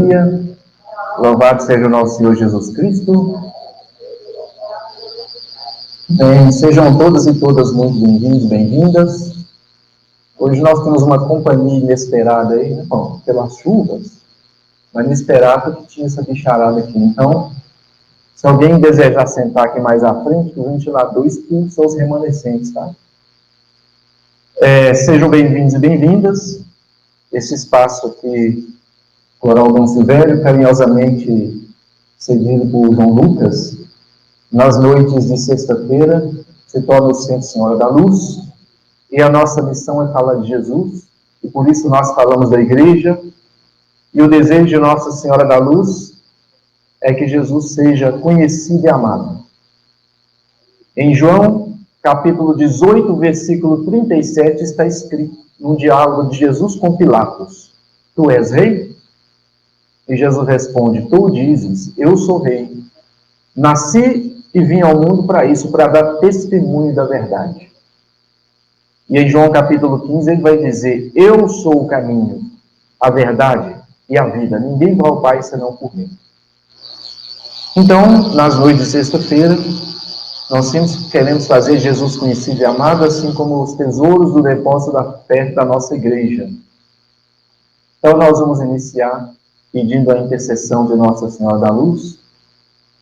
Maria. Louvado seja o nosso Senhor Jesus Cristo. Bem, sejam todas e todas muito bem-vindos, bem-vindas. Hoje nós temos uma companhia inesperada aí, né? Bom, pelas chuvas, mas inesperada porque tinha essa bicharada aqui. Então, se alguém desejar sentar aqui mais à frente, o ventilador expulsa os remanescentes, tá? Sejam bem-vindos e bem-vindas. Esse espaço aqui, Coral Dom Silvério, carinhosamente cedido por João Lucas, nas noites de sexta-feira, se torna o Centro Senhora da Luz, e a nossa missão é falar de Jesus, e por isso nós falamos da igreja, e o desejo de Nossa Senhora da Luz é que Jesus seja conhecido e amado. Em João, capítulo 18, versículo 37, está escrito, num diálogo de Jesus com Pilatos: Tu és rei? E Jesus responde: Tu dizes, eu sou rei. Nasci e vim ao mundo para isso, para dar testemunho da verdade. E em João capítulo 15 ele vai dizer: Eu sou o caminho, a verdade e a vida. Ninguém vai ao Pai senão por mim. Então, nas noites de sexta-feira, nós sempre queremos fazer Jesus conhecido e amado, assim como os tesouros do depósito da fé da nossa igreja. Então, nós vamos iniciar pedindo a intercessão de Nossa Senhora da Luz.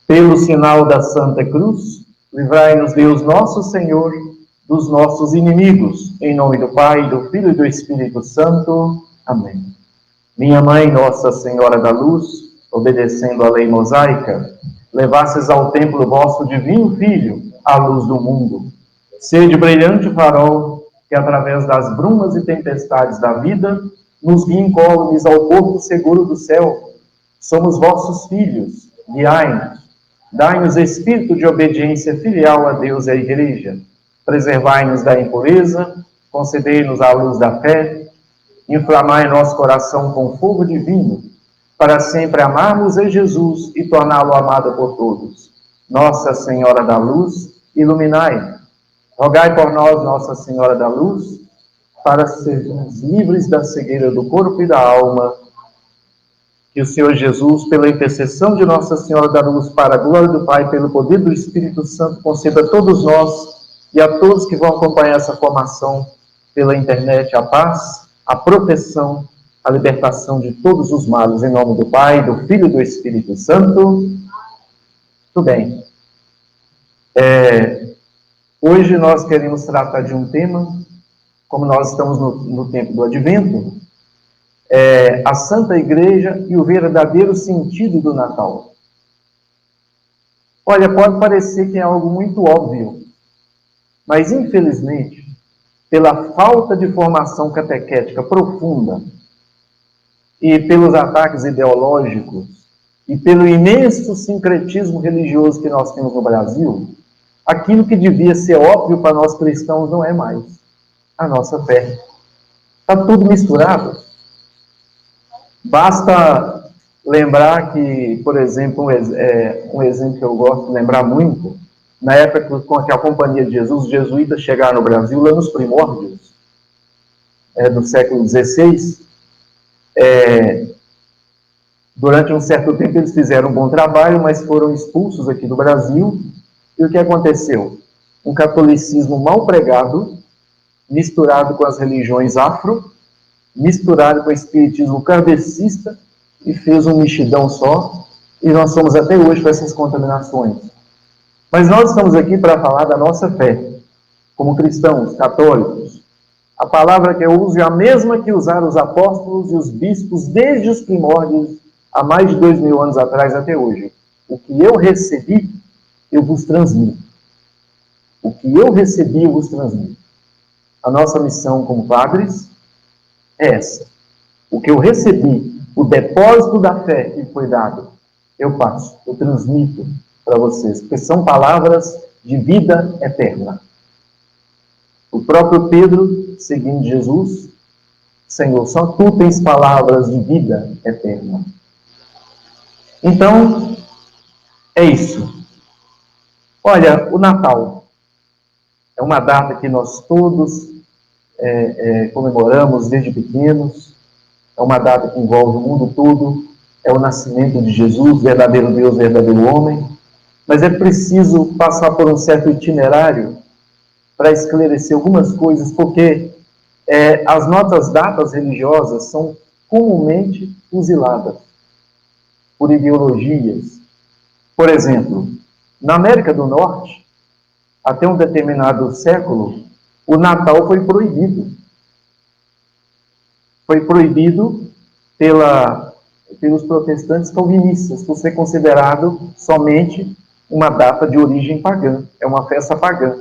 Pelo sinal da Santa Cruz, livrai-nos Deus nosso Senhor dos nossos inimigos. Em nome do Pai, do Filho e do Espírito Santo. Amém. Minha Mãe, Nossa Senhora da Luz, obedecendo à lei mosaica, levastes ao templo vosso divino Filho, a luz do mundo. Sede brilhante farol, que através das brumas e tempestades da vida, nos guie incólumes ao porto seguro do céu. Somos vossos filhos, guiai-nos. Dai-nos espírito de obediência filial a Deus e à Igreja. Preservai-nos da impureza, concedei-nos a luz da fé, inflamai nosso coração com fogo divino, para sempre amarmos a Jesus e torná-lo amado por todos. Nossa Senhora da Luz, iluminai. Rogai por nós, Nossa Senhora da Luz, para sermos livres da cegueira do corpo e da alma. Que o Senhor Jesus, pela intercessão de Nossa Senhora da Luz, para a glória do Pai, pelo poder do Espírito Santo, conceda a todos nós e a todos que vão acompanhar essa formação pela internet a paz, a proteção, a libertação de todos os males, em nome do Pai, do Filho e do Espírito Santo. Tudo bem. Hoje nós queremos tratar de um tema, como nós estamos no tempo do Advento, a Santa Igreja e o verdadeiro sentido do Natal. Olha, pode parecer que é algo muito óbvio, mas infelizmente, pela falta de formação catequética profunda e pelos ataques ideológicos e pelo imenso sincretismo religioso que nós temos no Brasil, aquilo que devia ser óbvio para nós cristãos não é mais a nossa fé. Está tudo misturado. Basta lembrar que, por exemplo, um exemplo que eu gosto de lembrar muito, na época com que a Companhia de Jesus, os jesuítas chegaram no Brasil, lá nos primórdios do século XVI, durante um certo tempo eles fizeram um bom trabalho, mas foram expulsos aqui do Brasil. E o que aconteceu? Um catolicismo mal pregado, misturado com as religiões afro, misturado com o espiritismo kardecista, e fez um mexidão só, e nós somos até hoje com essas contaminações. Mas nós estamos aqui para falar da nossa fé, como cristãos, católicos. A palavra que eu uso é a mesma que usaram os apóstolos e os bispos desde os primórdios, há mais de 2000 anos atrás até hoje. O que eu recebi, eu vos transmito. O que eu recebi, eu vos transmito. A nossa missão como padres é essa. O que eu recebi, o depósito da fé que foi dado, eu passo, eu transmito para vocês, porque são palavras de vida eterna. O próprio Pedro, seguindo Jesus: Senhor, só tu tens palavras de vida eterna. Então, é isso. Olha, o Natal é uma data que nós todos comemoramos desde pequenos. É uma data que envolve o mundo todo. é o nascimento de Jesus, verdadeiro Deus, verdadeiro homem, mas é preciso passar por um certo itinerário para esclarecer algumas coisas, porque as nossas datas religiosas são comumente fuziladas por ideologias. Por exemplo, na América do Norte, até um determinado século, o Natal foi proibido. Foi proibido pelos protestantes calvinistas, por ser considerado somente uma data de origem pagã, é uma festa pagã.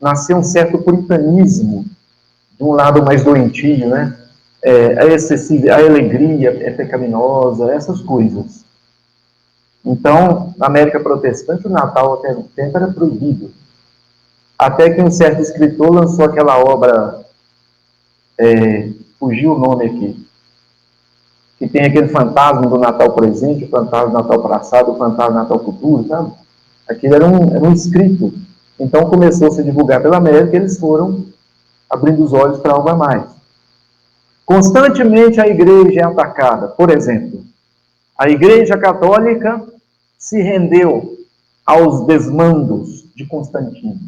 Nasceu um certo puritanismo, de um lado mais doentio, né? A alegria é pecaminosa, essas coisas. Então, na América Protestante, o Natal até um tempo era proibido. Até que um certo escritor lançou aquela obra, fugiu o nome aqui, que tem aquele fantasma do Natal presente, o fantasma do Natal passado, o fantasma do Natal futuro, sabe? Aquilo era um escrito. Então começou a se divulgar pela América e eles foram abrindo os olhos para algo a mais. Constantemente a igreja é atacada. Por exemplo, a Igreja Católica se rendeu aos desmandos de Constantino.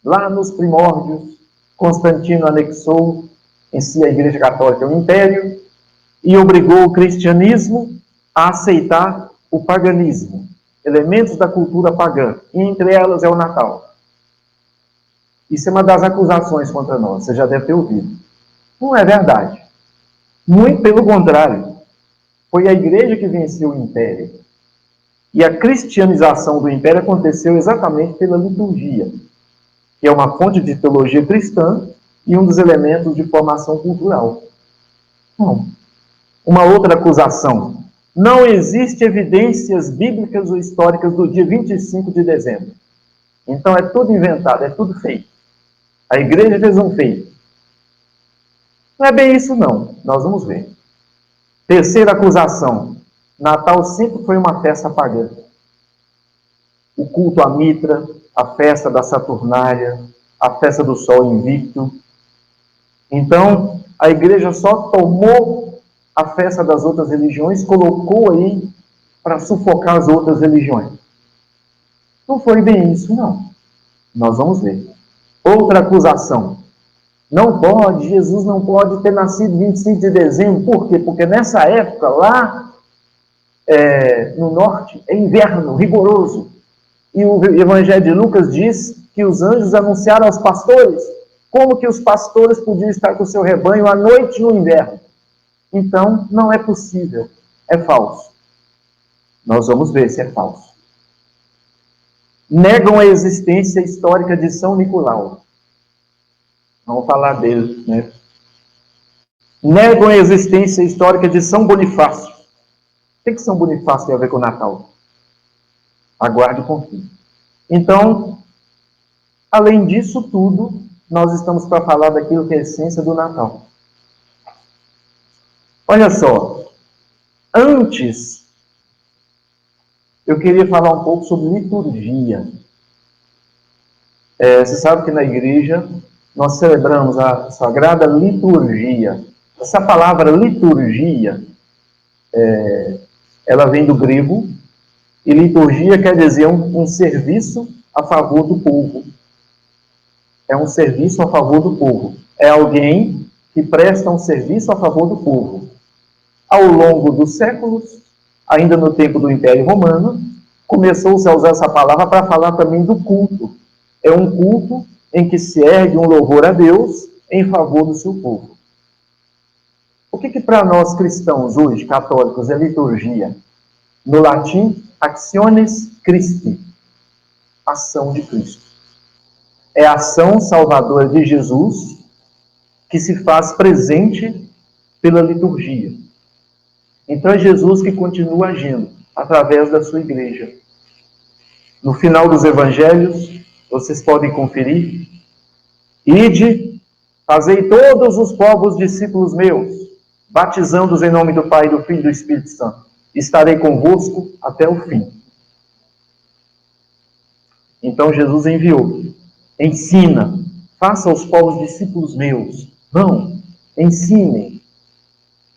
Lá nos primórdios, Constantino anexou em si a Igreja Católica ao Império e obrigou o cristianismo a aceitar o paganismo, elementos da cultura pagã, e entre elas é o Natal. Isso é uma das acusações contra nós, você já deve ter ouvido. Não é verdade. Muito pelo contrário. Foi a igreja que venceu o império. E a cristianização do império aconteceu exatamente pela liturgia, que é uma fonte de teologia cristã e um dos elementos de formação cultural. Não. Uma outra acusação. Não existe evidências bíblicas ou históricas do dia 25 de dezembro. Então é tudo inventado, é tudo feito. A igreja fez um feito. Não é bem isso não, nós vamos ver. Terceira acusação. Natal sempre foi uma festa pagã. O culto à Mitra, a festa da Saturnália, a festa do Sol Invicto. Então, a igreja só tomou a festa das outras religiões, colocou aí para sufocar as outras religiões. Não foi bem isso, não. Nós vamos ver. Outra acusação. Não pode, Jesus não pode ter nascido 25 de dezembro. Por quê? Porque nessa época, lá no norte, é inverno rigoroso. E o Evangelho de Lucas diz que os anjos anunciaram aos pastores como que os pastores podiam estar com o seu rebanho à noite no inverno. Então, não é possível. É falso. Nós vamos ver se é falso. Negam a existência histórica de São Nicolau. Vamos falar dele, né? Negam a existência histórica de São Bonifácio. O que São Bonifácio tem a ver com o Natal? Aguarde e confie. Então, além disso tudo, nós estamos para falar daquilo que é a essência do Natal. Olha só, antes, eu queria falar um pouco sobre liturgia. Você sabe que na igreja nós celebramos a Sagrada Liturgia. Essa palavra liturgia, ela vem do grego, e liturgia quer dizer um serviço a favor do povo. É um serviço a favor do povo. É alguém que presta um serviço a favor do povo. Ao longo dos séculos, ainda no tempo do Império Romano, começou-se a usar essa palavra para falar também do culto. É um culto em que se ergue um louvor a Deus em favor do seu povo. O que para nós cristãos hoje, católicos, é liturgia? No latim, actiones Christi, ação de Cristo. É a ação salvadora de Jesus que se faz presente pela liturgia. Então é Jesus que continua agindo através da sua igreja. No final dos evangelhos, vocês podem conferir: ide, fazei todos os povos discípulos meus, batizando-os em nome do Pai, do Filho e do Espírito Santo. Estarei convosco até o fim. Então Jesus enviou. Ensina, faça os povos discípulos meus. Vão, ensinem.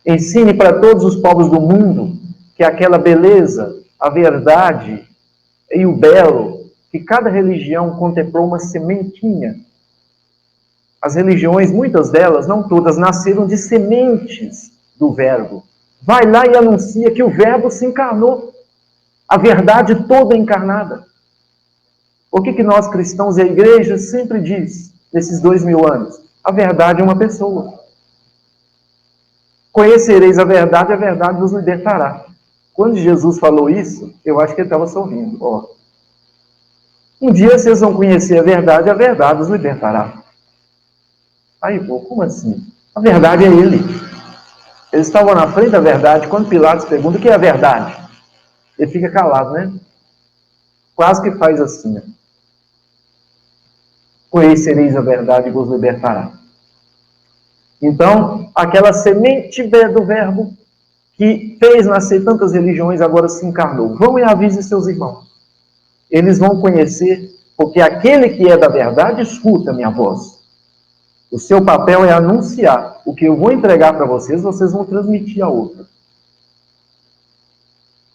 Ensine para todos os povos do mundo que aquela beleza, a verdade e o belo, que cada religião contemplou uma sementinha. As religiões, muitas delas, não todas, nasceram de sementes do Verbo. Vai lá e anuncia que o Verbo se encarnou. A verdade toda encarnada. O que nós cristãos e a igreja sempre diz nesses 2000 anos? A verdade é uma pessoa. Conhecereis a verdade vos libertará. Quando Jesus falou isso, eu acho que ele estava sorrindo. Ó, um dia vocês vão conhecer a verdade vos libertará. Aí, pô, como assim? A verdade é ele. Eles estavam na frente da verdade. Quando Pilatos pergunta o que é a verdade, ele fica calado, né? Quase que faz assim, né? Conhecereis a verdade e vos libertará. Então, aquela semente do Verbo que fez nascer tantas religiões, agora se encarnou. Vão e avisem seus irmãos. Eles vão conhecer, porque aquele que é da verdade escuta a minha voz. O seu papel é anunciar. O que eu vou entregar para vocês, vocês vão transmitir a outro.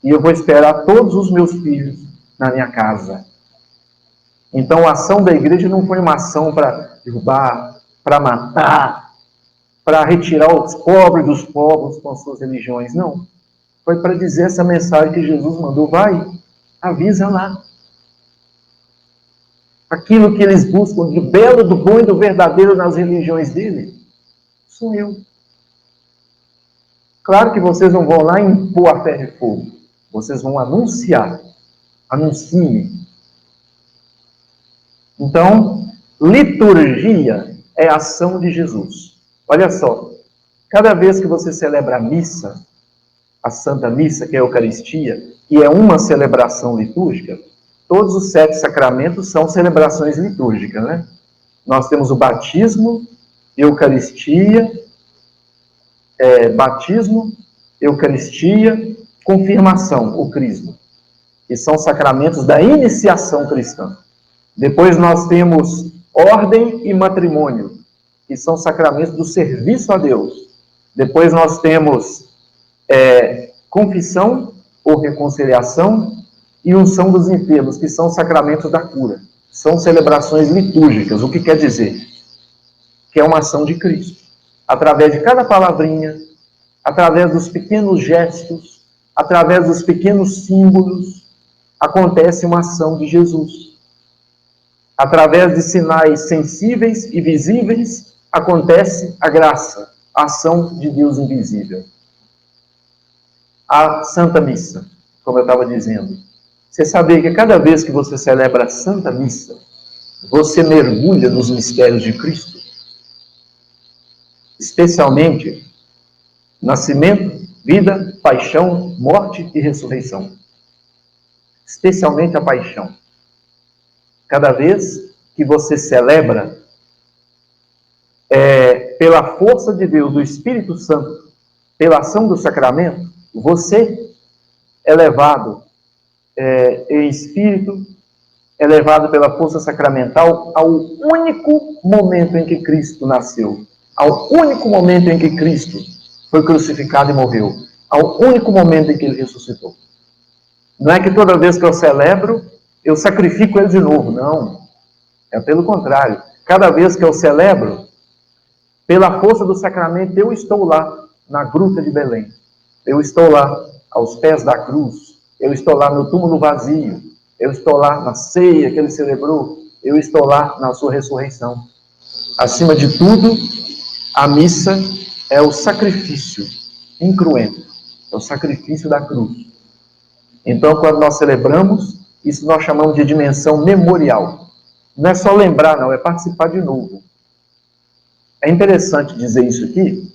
E eu vou esperar todos os meus filhos na minha casa. Então, a ação da igreja não foi uma ação para derrubar, para matar, para retirar os pobres dos povos com suas religiões. Não. Foi para dizer essa mensagem que Jesus mandou. Vai, avisa lá. Aquilo que eles buscam de belo, do bom e do verdadeiro nas religiões dele, sou eu. Claro que vocês não vão lá impor a ferro e fogo. Vocês vão anunciar. Anunciem. Então, liturgia é a ação de Jesus. Olha só, cada vez que você celebra a missa, a Santa Missa, que é a Eucaristia, e é uma celebração litúrgica, todos os 7 sacramentos são celebrações litúrgicas, né? Nós temos o batismo, Eucaristia, confirmação, o crisma, que são sacramentos da iniciação cristã. Depois nós temos ordem e matrimônio, que são sacramentos do serviço a Deus. Depois nós temos confissão ou reconciliação e unção dos enfermos, que são sacramentos da cura. São celebrações litúrgicas. O que quer dizer? Que é uma ação de Cristo. Através de cada palavrinha, através dos pequenos gestos, através dos pequenos símbolos, acontece uma ação de Jesus. Através de sinais sensíveis e visíveis, acontece a graça, a ação de Deus invisível. A Santa Missa, como eu estava dizendo. Você sabia que cada vez que você celebra a Santa Missa, você mergulha nos mistérios de Cristo? Especialmente nascimento, vida, paixão, morte e ressurreição. Especialmente a paixão. Cada vez que você celebra, pela força de Deus, do Espírito Santo, pela ação do sacramento, você é levado em espírito, é levado pela força sacramental ao único momento em que Cristo nasceu, ao único momento em que Cristo foi crucificado e morreu, ao único momento em que ele ressuscitou. Não é que toda vez que eu celebro, eu sacrifico ele de novo, não. É pelo contrário. Cada vez que eu celebro, pela força do sacramento, eu estou lá na gruta de Belém. Eu estou lá aos pés da cruz. Eu estou lá no túmulo vazio. Eu estou lá na ceia que ele celebrou. Eu estou lá na sua ressurreição. Acima de tudo, a missa é o sacrifício incruento. É o sacrifício da cruz. Então, quando nós celebramos, isso nós chamamos de dimensão memorial. Não é só lembrar, não, é participar de novo. É interessante dizer isso aqui.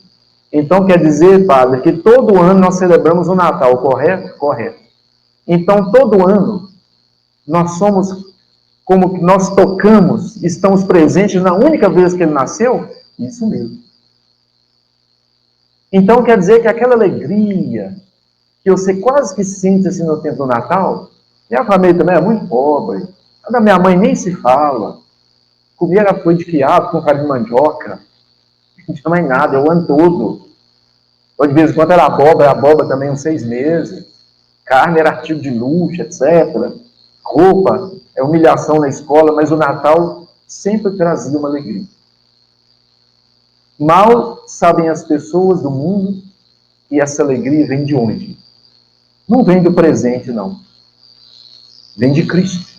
Então, quer dizer, padre, que todo ano nós celebramos o Natal, correto? Correto. Então, todo ano, nós somos, como que nós tocamos, estamos presentes na única vez que ele nasceu? Isso mesmo. Então, quer dizer que aquela alegria que você quase que sente assim no tempo do Natal, minha família também é muito pobre, a da minha mãe nem se fala, comia era folha de quiabo com farinha de mandioca, não tinha mais nada, é o ano todo. Ou de vez em quando era abóbora também uns 6 meses. Carne era artigo de luxo, etc. Roupa é humilhação na escola, mas o Natal sempre trazia uma alegria. Mal sabem as pessoas do mundo que essa alegria vem de onde? Não vem do presente, não. Vem de Cristo.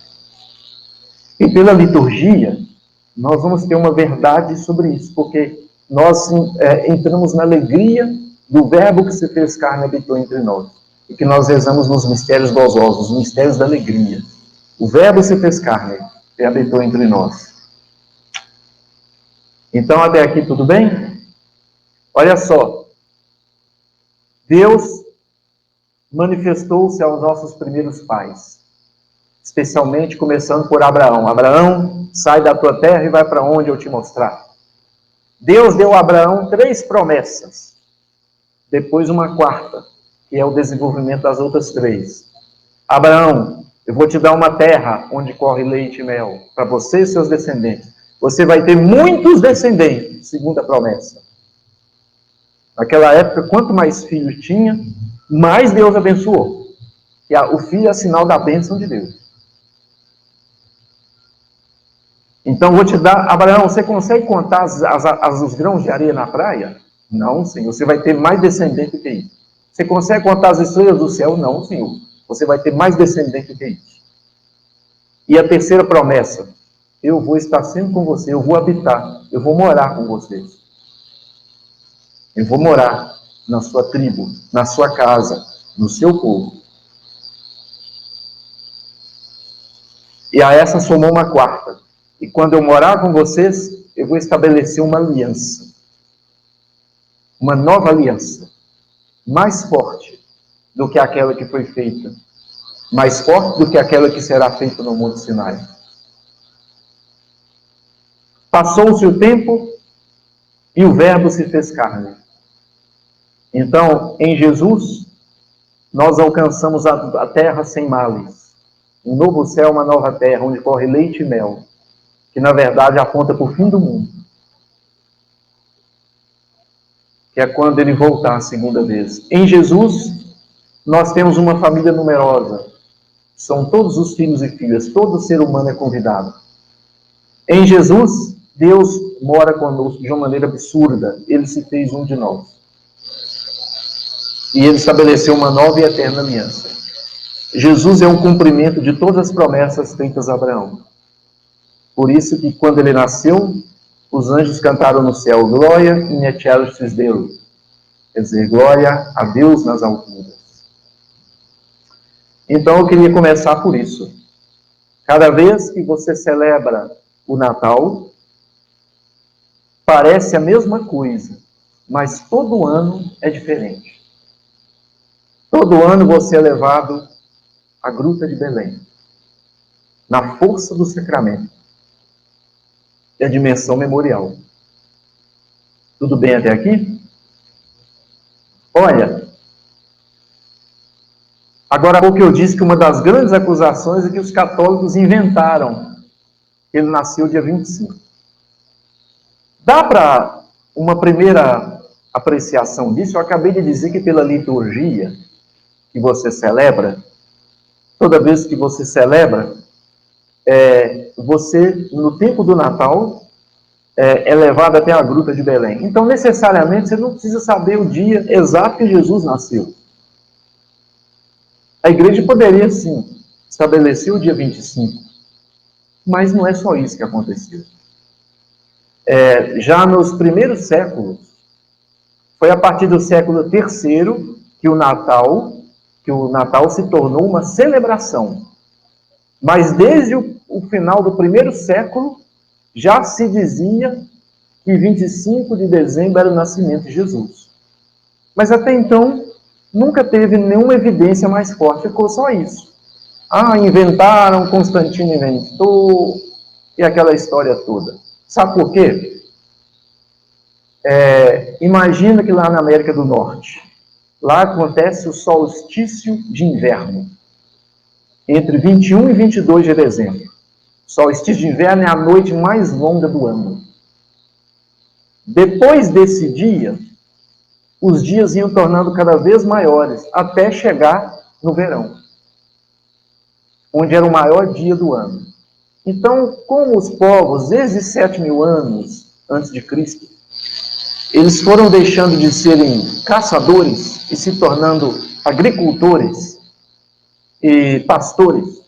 E pela liturgia, nós vamos ter uma verdade sobre isso, porque nós entramos na alegria do Verbo que se fez carne e habitou entre nós. E que nós rezamos nos mistérios gozosos, os mistérios da alegria. O Verbo se fez carne e habitou entre nós. Então, até aqui tudo bem? Olha só. Deus manifestou-se aos nossos primeiros pais. Especialmente começando por Abraão. Abraão, sai da tua terra e vai para onde eu te mostrar. Deus deu a Abraão 3 promessas. Depois uma quarta, que é o desenvolvimento das outras 3. Abraão, eu vou te dar uma terra onde corre leite e mel, para você e seus descendentes. Você vai ter muitos descendentes, segunda promessa. Naquela época, quanto mais filhos tinha, mais Deus abençoou. E o filho é sinal da bênção de Deus. Então, vou te dar... Abraão, você consegue contar os grãos de areia na praia? Não, Senhor. Você vai ter mais descendente do que isso. Você consegue contar as estrelas do céu? Não, Senhor. Você vai ter mais descendente do que isso. E a terceira promessa. Eu vou estar sempre com você. Eu vou habitar. Eu vou morar com vocês. Eu vou morar na sua tribo, na sua casa, no seu povo. E a essa somou uma quarta. E quando eu morar com vocês, eu vou estabelecer uma aliança. Uma nova aliança. Mais forte do que aquela que foi feita. Mais forte do que aquela que será feita no Monte Sinai. Passou-se o tempo e o Verbo se fez carne. Então, em Jesus, nós alcançamos a terra sem males. Um novo céu, uma nova terra, onde corre leite e mel. Que na verdade aponta para o fim do mundo. Que é quando ele voltar a segunda vez. Em Jesus, nós temos uma família numerosa. São todos os filhos e filhas. Todo ser humano é convidado. Em Jesus, Deus mora conosco de uma maneira absurda. Ele se fez um de nós. E ele estabeleceu uma nova e eterna aliança. Jesus é um cumprimento de todas as promessas feitas a Abraão. Por isso que quando ele nasceu, os anjos cantaram no céu, Glória in excelsis Deo. Quer dizer, glória a Deus nas alturas. Então eu queria começar por isso. Cada vez que você celebra o Natal, parece a mesma coisa, mas todo ano é diferente. Todo ano você é levado à Gruta de Belém, na força do sacramento e a dimensão memorial. Tudo bem até aqui? Olha, agora há pouco eu disse que uma das grandes acusações é que os católicos inventaram que ele nasceu dia 25. Dá para uma primeira apreciação disso? Eu acabei de dizer que pela liturgia que você celebra, toda vez que você celebra, você, no tempo do Natal, é levado até a Gruta de Belém. Então, necessariamente, você não precisa saber o dia exato que Jesus nasceu. A igreja poderia, sim, estabelecer o dia 25, mas não é só isso que aconteceu. Já nos primeiros séculos, foi a partir do século III que o Natal se tornou uma celebração. Mas desde o final do primeiro século, já se dizia que 25 de dezembro era o nascimento de Jesus. Mas até então, nunca teve nenhuma evidência mais forte, ficou só isso. Inventaram, Constantino inventou, e aquela história toda. Sabe por quê? Imagina que lá na América do Norte, lá acontece o solstício de inverno, entre 21 e 22 de dezembro. O solstício de inverno é a noite mais longa do ano. Depois desse dia, os dias iam tornando cada vez maiores, até chegar no verão, onde era o maior dia do ano. Então, como os povos, desde 7.000 anos antes de Cristo, eles foram deixando de serem caçadores e se tornando agricultores e pastores,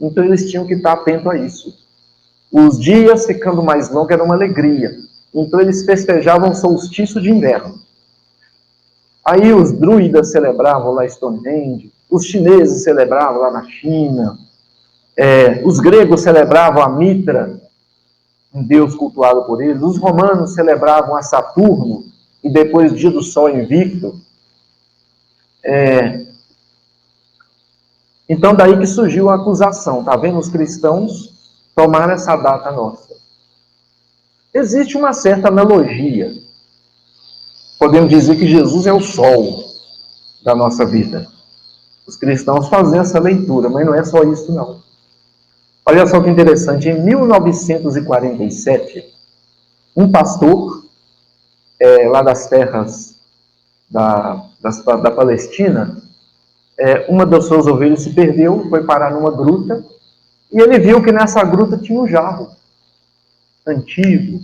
então eles tinham que estar atentos a isso. Os dias ficando mais longos era uma alegria. Então eles festejavam o solstício de inverno. Aí os druidas celebravam lá Stonehenge, os chineses celebravam lá na China, os gregos celebravam a Mitra, um deus cultuado por eles, os romanos celebravam a Saturno, e depois o dia do Sol Invicto. Então daí que surgiu a acusação, tá vendo? Os cristãos tomaram essa data nossa. Existe uma certa analogia. Podemos dizer que Jesus é o sol da nossa vida. Os cristãos fazem essa leitura, mas não é só isso, não. Olha só que interessante, em 1947, um pastor, lá das terras da Palestina, uma das suas ovelhas se perdeu, foi parar numa gruta, e ele viu que nessa gruta tinha um jarro antigo.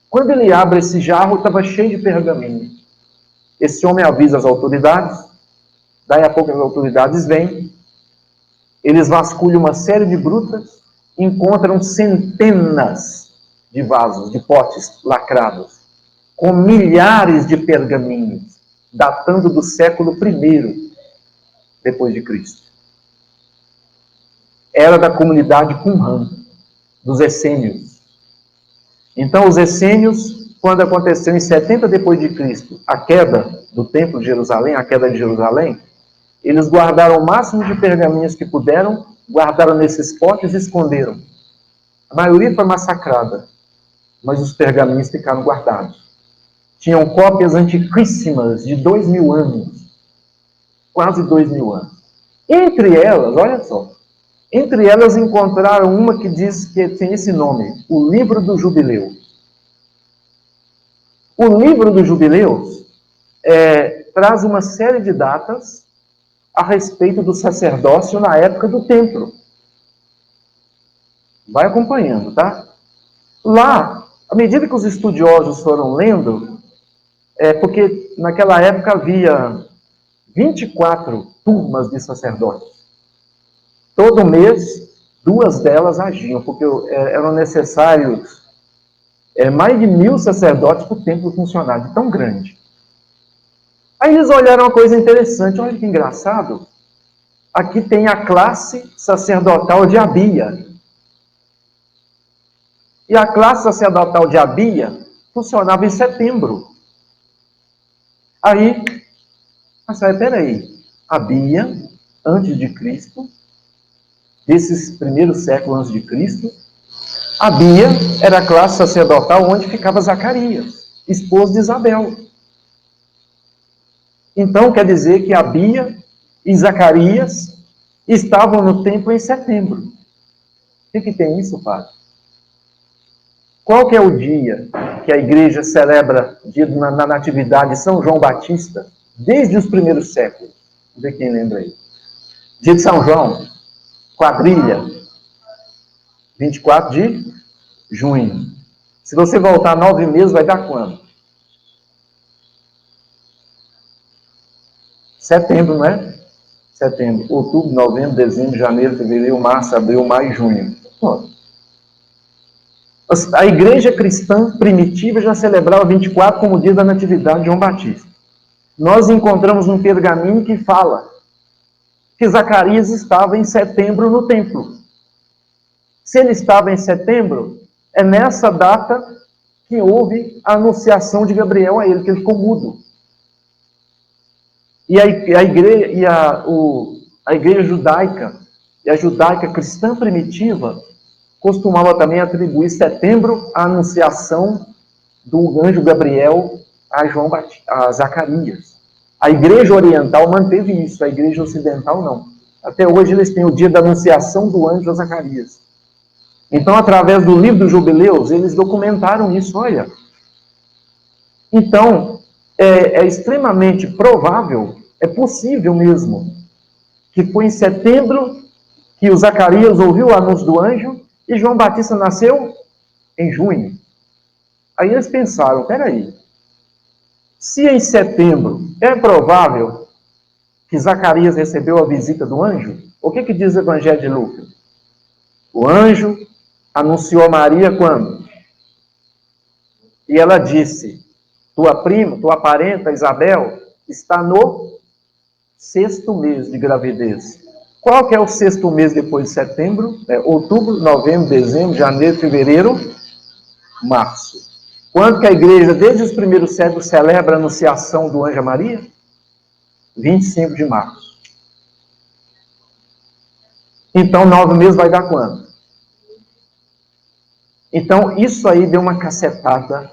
Quando ele abre esse jarro, estava cheio de pergaminho. Esse homem avisa as autoridades, daí a pouco as autoridades vêm, eles vasculham uma série de grutas, encontram centenas de vasos, de potes lacrados, com milhares de pergaminhos, datando do século I depois de Cristo. Era da comunidade Qumran, dos essênios. Então, os essênios, quando aconteceu em 70 depois de Cristo, a queda do Templo de Jerusalém, a queda de Jerusalém, eles guardaram o máximo de pergaminhos que puderam, guardaram nesses potes e esconderam. A maioria foi massacrada, mas os pergaminhos ficaram guardados. Tinham cópias antiquíssimas de 2.000 anos, quase 2.000 anos. Entre elas, olha só, entre elas encontraram uma que diz que tem esse nome, o Livro do Jubileu. O Livro dos Jubileus traz uma série de datas a respeito do sacerdócio na época do templo. Vai acompanhando, tá? Lá, à medida que os estudiosos foram lendo, porque naquela época havia 24 turmas de sacerdotes. Todo mês, 2 delas agiam, porque eram necessários mais de 1.000 sacerdotes para o templo funcionar, de tão grande. Aí eles olharam uma coisa interessante, olha que engraçado. Aqui tem a classe sacerdotal de Abia. E a classe sacerdotal de Abia funcionava em setembro. Aí, peraí, Abia, antes de Cristo, desses primeiros séculos antes de Cristo, Abia era a classe sacerdotal onde ficava Zacarias, esposo de Isabel. Então quer dizer que Abia e Zacarias estavam no templo em setembro. O que tem isso, padre? Qual que é o dia que a igreja celebra na natividade de São João Batista, desde os primeiros séculos? Vamos ver quem lembra aí. Dia de São João, quadrilha, 24 de junho. Se você voltar 9 meses, vai dar quando? Setembro, não é? Setembro, outubro, novembro, dezembro, janeiro, fevereiro, março, abril, maio e junho. Pronto. A igreja cristã primitiva já celebrava 24 como dia da natividade de João Batista. Nós encontramos um pergaminho que fala que Zacarias estava em setembro no templo. Se ele estava em setembro, é nessa data que houve a anunciação de Gabriel a ele, que ele ficou mudo. E a igreja judaica e a judaica cristã primitiva costumava também atribuir setembro à anunciação do anjo Gabriel a Zacarias. A igreja oriental manteve isso, a igreja ocidental não. Até hoje eles têm o dia da anunciação do anjo a Zacarias. Então, através do livro dos Jubileus, eles documentaram isso, olha. Então, é extremamente provável, é possível mesmo, que foi em setembro que o Zacarias ouviu o anúncio do anjo e João Batista nasceu em junho. Aí eles pensaram, peraí, se em setembro é provável que Zacarias recebeu a visita do anjo, o que diz o Evangelho de Lucas? O anjo anunciou a Maria quando? E ela disse, tua prima, tua parenta Isabel, está no 6º mês de gravidez. Qual que é o 6º mês depois de setembro? É outubro, novembro, dezembro, janeiro, fevereiro, março. Quando que a igreja, desde os primeiros séculos, celebra a anunciação do anjo a Maria? 25 de março. Então, 9 meses vai dar quando? Então, isso aí deu uma cacetada,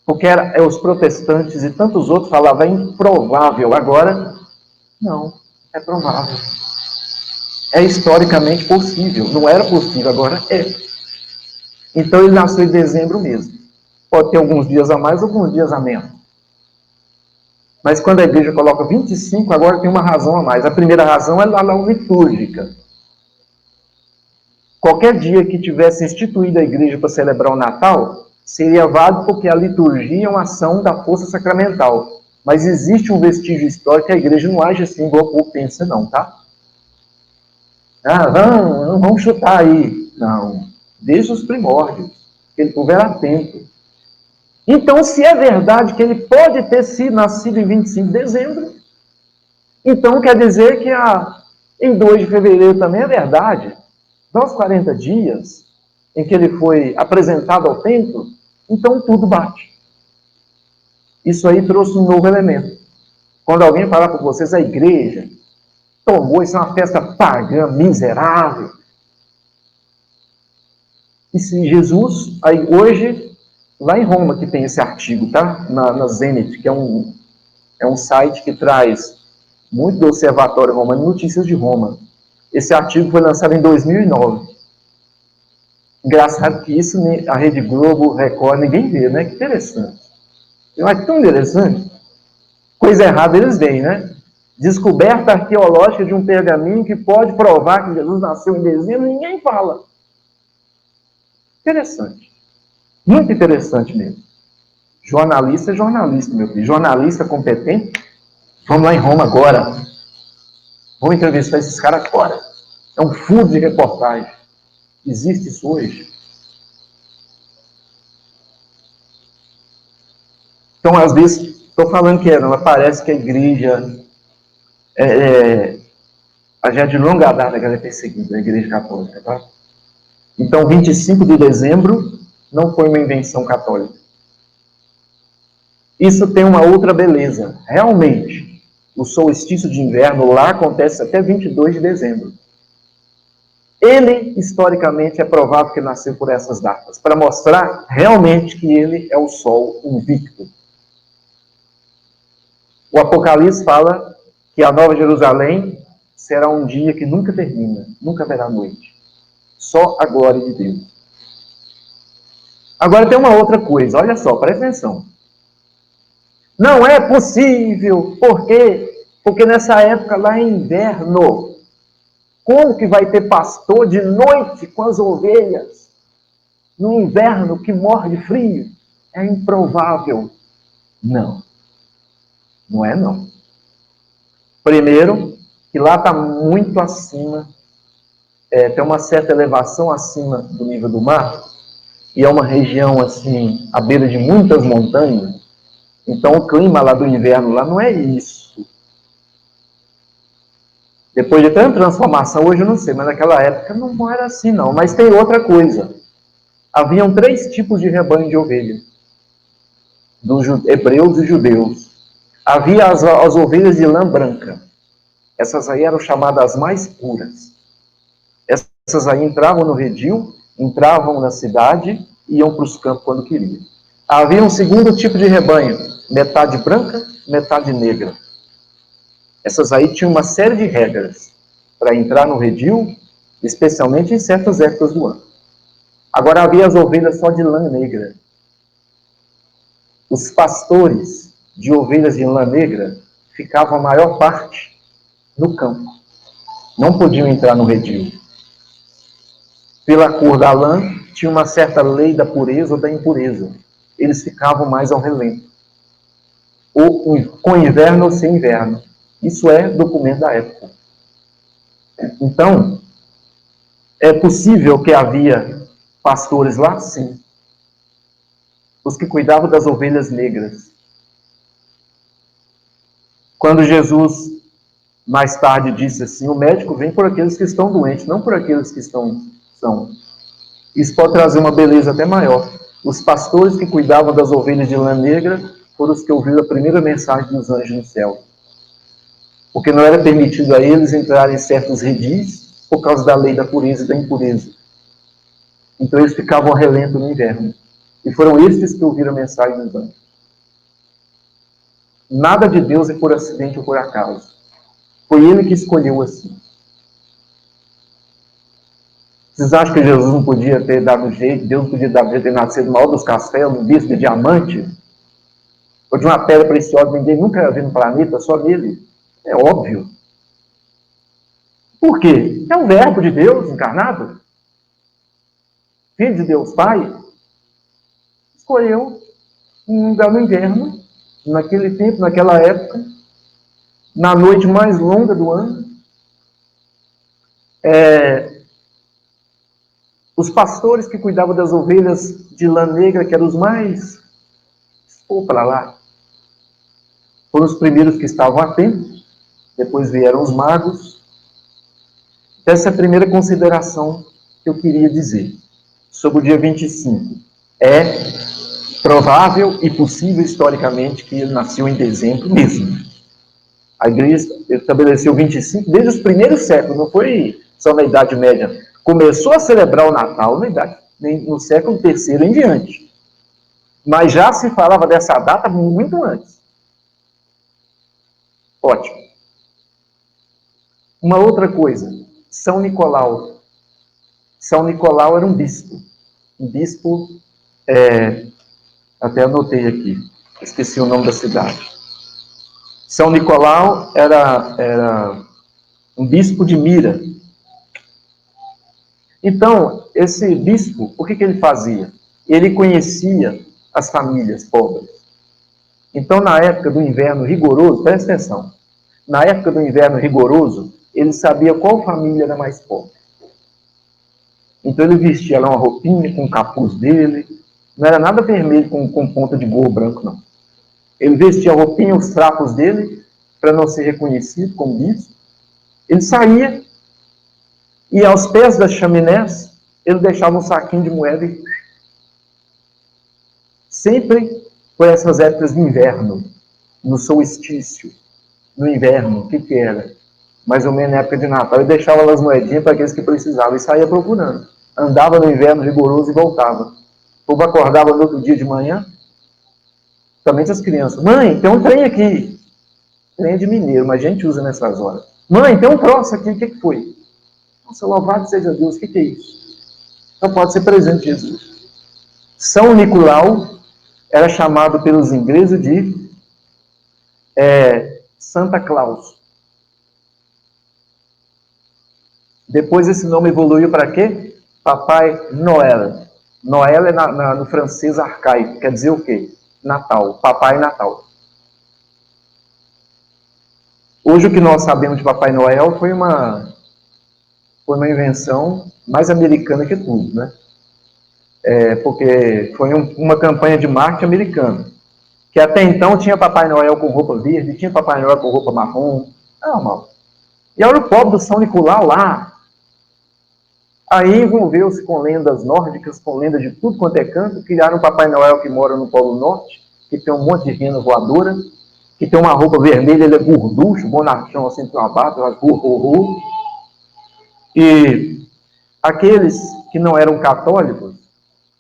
porque os protestantes e tantos outros falavam, é improvável. Agora, não, é provável. É historicamente possível. Não era possível, agora é. Então, ele nasceu em dezembro mesmo. Pode ter alguns dias a mais, alguns dias a menos. Mas quando a igreja coloca 25, agora tem uma razão a mais. A primeira razão é lá litúrgica. Qualquer dia que tivesse instituído a igreja para celebrar o Natal, seria válido porque a liturgia é uma ação da força sacramental. Mas existe um vestígio histórico que a igreja não age assim igual o povo pensa, não, tá? Ah, vamos chutar aí. Não. Desde os primórdios. Aquele povo era atento. Então, se é verdade que ele pode ter sido nascido em 25 de dezembro, então quer dizer que em 2 de fevereiro também é verdade. Nos 40 dias em que ele foi apresentado ao templo, então tudo bate. Isso aí trouxe um novo elemento. Quando alguém falar com vocês, a igreja tomou, isso é uma festa pagã, miserável. E se Jesus, aí hoje, lá em Roma que tem esse artigo, tá? Na Zenit, que é um site que traz muito do Observatório Romano, notícias de Roma. Esse artigo foi lançado em 2009. Engraçado que isso a Rede Globo, Record, ninguém vê, né? Que interessante. Eu acho tão interessante. Coisa errada eles veem, né? Descoberta arqueológica de um pergaminho que pode provar que Jesus nasceu em dezembro, ninguém fala. Interessante. Muito interessante mesmo. Jornalista é jornalista, meu filho. Jornalista competente. Vamos lá em Roma agora. Vamos entrevistar esses caras agora. É um furo de reportagem. Existe isso hoje. Então, às vezes, estou falando que não, parece que a igreja a gente de longa data que ela é perseguida, a igreja católica, tá? Então, 25 de dezembro não foi uma invenção católica. Isso tem uma outra beleza. Realmente, o solstício de inverno lá acontece até 22 de dezembro. Ele, historicamente, é provável que nasceu por essas datas, para mostrar realmente que ele é o sol invicto. O Apocalipse fala que a Nova Jerusalém será um dia que nunca termina, nunca haverá noite. Só a glória de Deus. Agora tem uma outra coisa, olha só, presta atenção. Não é possível, por quê? Porque nessa época lá é inverno. Como que vai ter pastor de noite com as ovelhas? No inverno que morre de frio? É improvável. Não. Não é não. Primeiro, que lá está muito acima, tem uma certa elevação acima do nível do mar, e é uma região assim, à beira de muitas montanhas, então o clima lá do inverno lá não é isso. Depois de tanta transformação, hoje eu não sei, mas naquela época não era assim não. Mas tem outra coisa. Haviam 3 tipos de rebanho de ovelhas, dos hebreus e judeus. Havia as ovelhas de lã branca. Essas aí eram chamadas mais puras. Essas aí entravam no redil, entravam na cidade e iam para os campos quando queriam. Havia um segundo tipo de rebanho, metade branca, metade negra. Essas aí tinham uma série de regras para entrar no redil, especialmente em certas épocas do ano. Agora havia as ovelhas só de lã negra. Os pastores de ovelhas de lã negra ficavam a maior parte no campo. Não podiam entrar no redil. Pela cor da lã, tinha uma certa lei da pureza ou da impureza. Eles ficavam mais ao relento. Ou com inverno ou sem inverno. Isso é documento da época. Então, é possível que havia pastores lá? Sim. Os que cuidavam das ovelhas negras. Quando Jesus, mais tarde, disse assim, o médico vem por aqueles que estão doentes, não por aqueles que estão são. Isso pode trazer uma beleza até maior. Os pastores que cuidavam das ovelhas de lã negra foram os que ouviram a primeira mensagem dos anjos no céu. Porque não era permitido a eles entrarem em certos redis por causa da lei da pureza e da impureza. Então eles ficavam ao relento no inverno. E foram estes que ouviram a mensagem dos anjos. Nada de Deus é por acidente ou por acaso. Foi Ele que escolheu assim. Vocês acham que Jesus não podia ter dado jeito, Deus podia ter nascido no maior dos castelos, um bispo de diamante, ou de uma pedra preciosa, ninguém nunca ia ver no planeta, só nele? É óbvio. Por quê? É o verbo de Deus encarnado. Filho de Deus Pai, escolheu um lugar no inverno, naquele tempo, naquela época, na noite mais longa do ano. Os pastores que cuidavam das ovelhas de lã negra, que eram os mais, ou para lá, foram os primeiros que estavam atentos. Depois vieram os magos. Essa é a primeira consideração que eu queria dizer sobre o dia 25. É provável e possível historicamente que ele nasceu em dezembro mesmo. A igreja estabeleceu 25 desde os primeiros séculos, não foi só na Idade Média. Começou a celebrar o Natal no século III em diante. Mas já se falava dessa data muito antes. Ótimo. Uma outra coisa, São Nicolau. São Nicolau era um bispo. Um bispo, até anotei aqui, esqueci o nome da cidade. São Nicolau era um bispo de Mira. Então, esse bispo, o que ele fazia? Ele conhecia as famílias pobres. Então, na época do inverno rigoroso, presta atenção, na época do inverno rigoroso, ele sabia qual família era mais pobre. Então, ele vestia lá uma roupinha com o capuz dele, não era nada vermelho com ponta de gorro branco, não. Ele vestia a roupinha, os trapos dele, para não ser reconhecido como bispo. Ele saía e aos pés das chaminés, ele deixava um saquinho de moeda e sempre por essas épocas de inverno, no solstício, no inverno, o que era? Mais ou menos na época de Natal, ele deixava lá as moedinhas para aqueles que precisavam e saía procurando. Andava no inverno rigoroso e voltava. O povo acordava no outro dia de manhã, principalmente as crianças. Mãe, tem um trem aqui. Trem de mineiro, mas a gente usa nessas horas. Mãe, tem um troço aqui, o que foi? Nossa, louvado seja Deus, o que é isso? Então pode ser presente de Jesus. São Nicolau era chamado pelos ingleses de Santa Claus. Depois esse nome evoluiu para quê? Papai Noel. Noel é no francês arcaico, quer dizer o quê? Natal, Papai Natal. Hoje o que nós sabemos de Papai Noel foi uma invenção mais americana que tudo, né? Porque foi uma campanha de marketing americana, que até então tinha Papai Noel com roupa verde, tinha Papai Noel com roupa marrom, normal. E era o pobre do São Nicolau lá. Aí envolveu-se com lendas nórdicas, com lendas de tudo quanto é canto, criaram o Papai Noel que mora no Polo Norte, que tem um monte de rena voadora, que tem uma roupa vermelha, ele é gorducho, bonachão, assim, com uma barba, e aqueles que não eram católicos,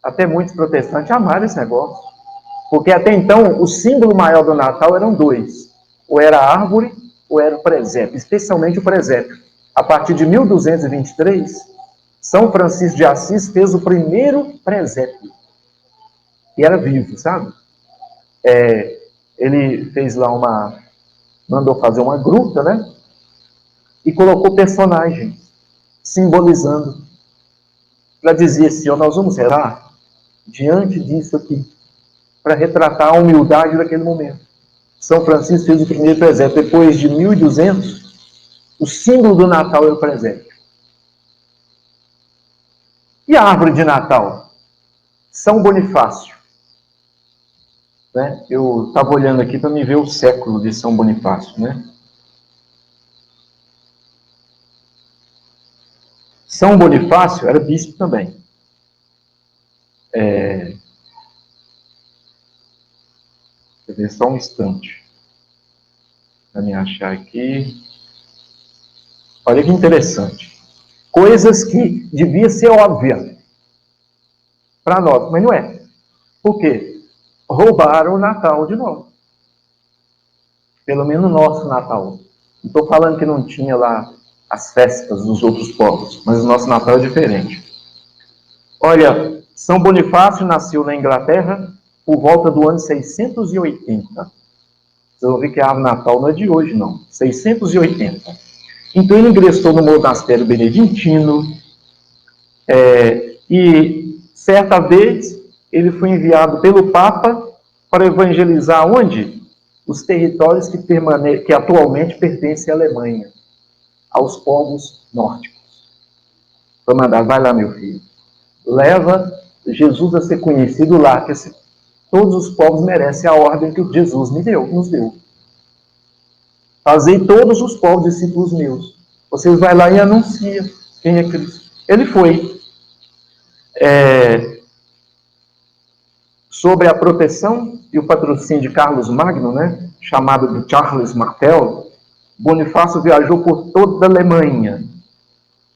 até muitos protestantes, amaram esse negócio. Porque até então, o símbolo maior do Natal eram dois. Ou era a árvore, ou era o presépio, especialmente o presépio. A partir de 1223, São Francisco de Assis fez o primeiro presépio. E era vivo, sabe? Ele fez lá mandou fazer uma gruta, né? e colocou personagens, simbolizando, para dizer assim, ó, nós vamos rezar diante disso aqui, para retratar a humildade daquele momento. São Francisco fez o primeiro presépio. Depois de 1200, o símbolo do Natal é o presépio. E a árvore de Natal? São Bonifácio. Né? Eu estava olhando aqui para me ver o século de São Bonifácio. Né? São Bonifácio era bispo também. Deixa eu ver só um instante. Para me achar aqui. Olha que interessante. Coisas que devia ser óbvia para nós, mas não é. Por quê? Roubaram o Natal de novo. Pelo menos o nosso Natal. Não estou falando que não tinha lá as festas dos outros povos, mas o nosso Natal é diferente. Olha, São Bonifácio nasceu na Inglaterra por volta do ano 680. Vocês vão ver que a árvore Natal não é de hoje, não. 680. Então ele ingressou no monastério beneditino e certa vez ele foi enviado pelo Papa para evangelizar onde? Os territórios que atualmente pertencem à Alemanha, aos povos nórdicos. Foi mandado, vai lá, meu filho. Leva Jesus a ser conhecido lá, que todos os povos merecem a ordem que Jesus nos deu. Fazei todos os povos discípulos meus. Vocês vai lá e anuncia quem é Cristo. Ele foi. Sobre a proteção e o patrocínio de Carlos Magno, né, chamado de Charles Martel, Bonifácio viajou por toda a Alemanha,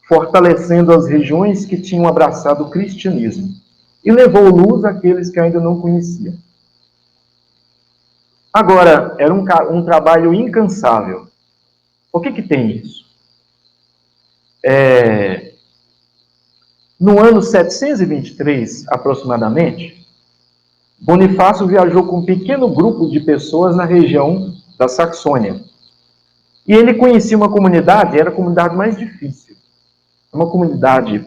fortalecendo as regiões que tinham abraçado o cristianismo, e levou luz àqueles que ainda não conheciam. Agora, era um trabalho incansável. Por que tem isso? No ano 723, aproximadamente, Bonifácio viajou com um pequeno grupo de pessoas na região da Saxônia. E ele conhecia uma comunidade, era a comunidade mais difícil. Uma comunidade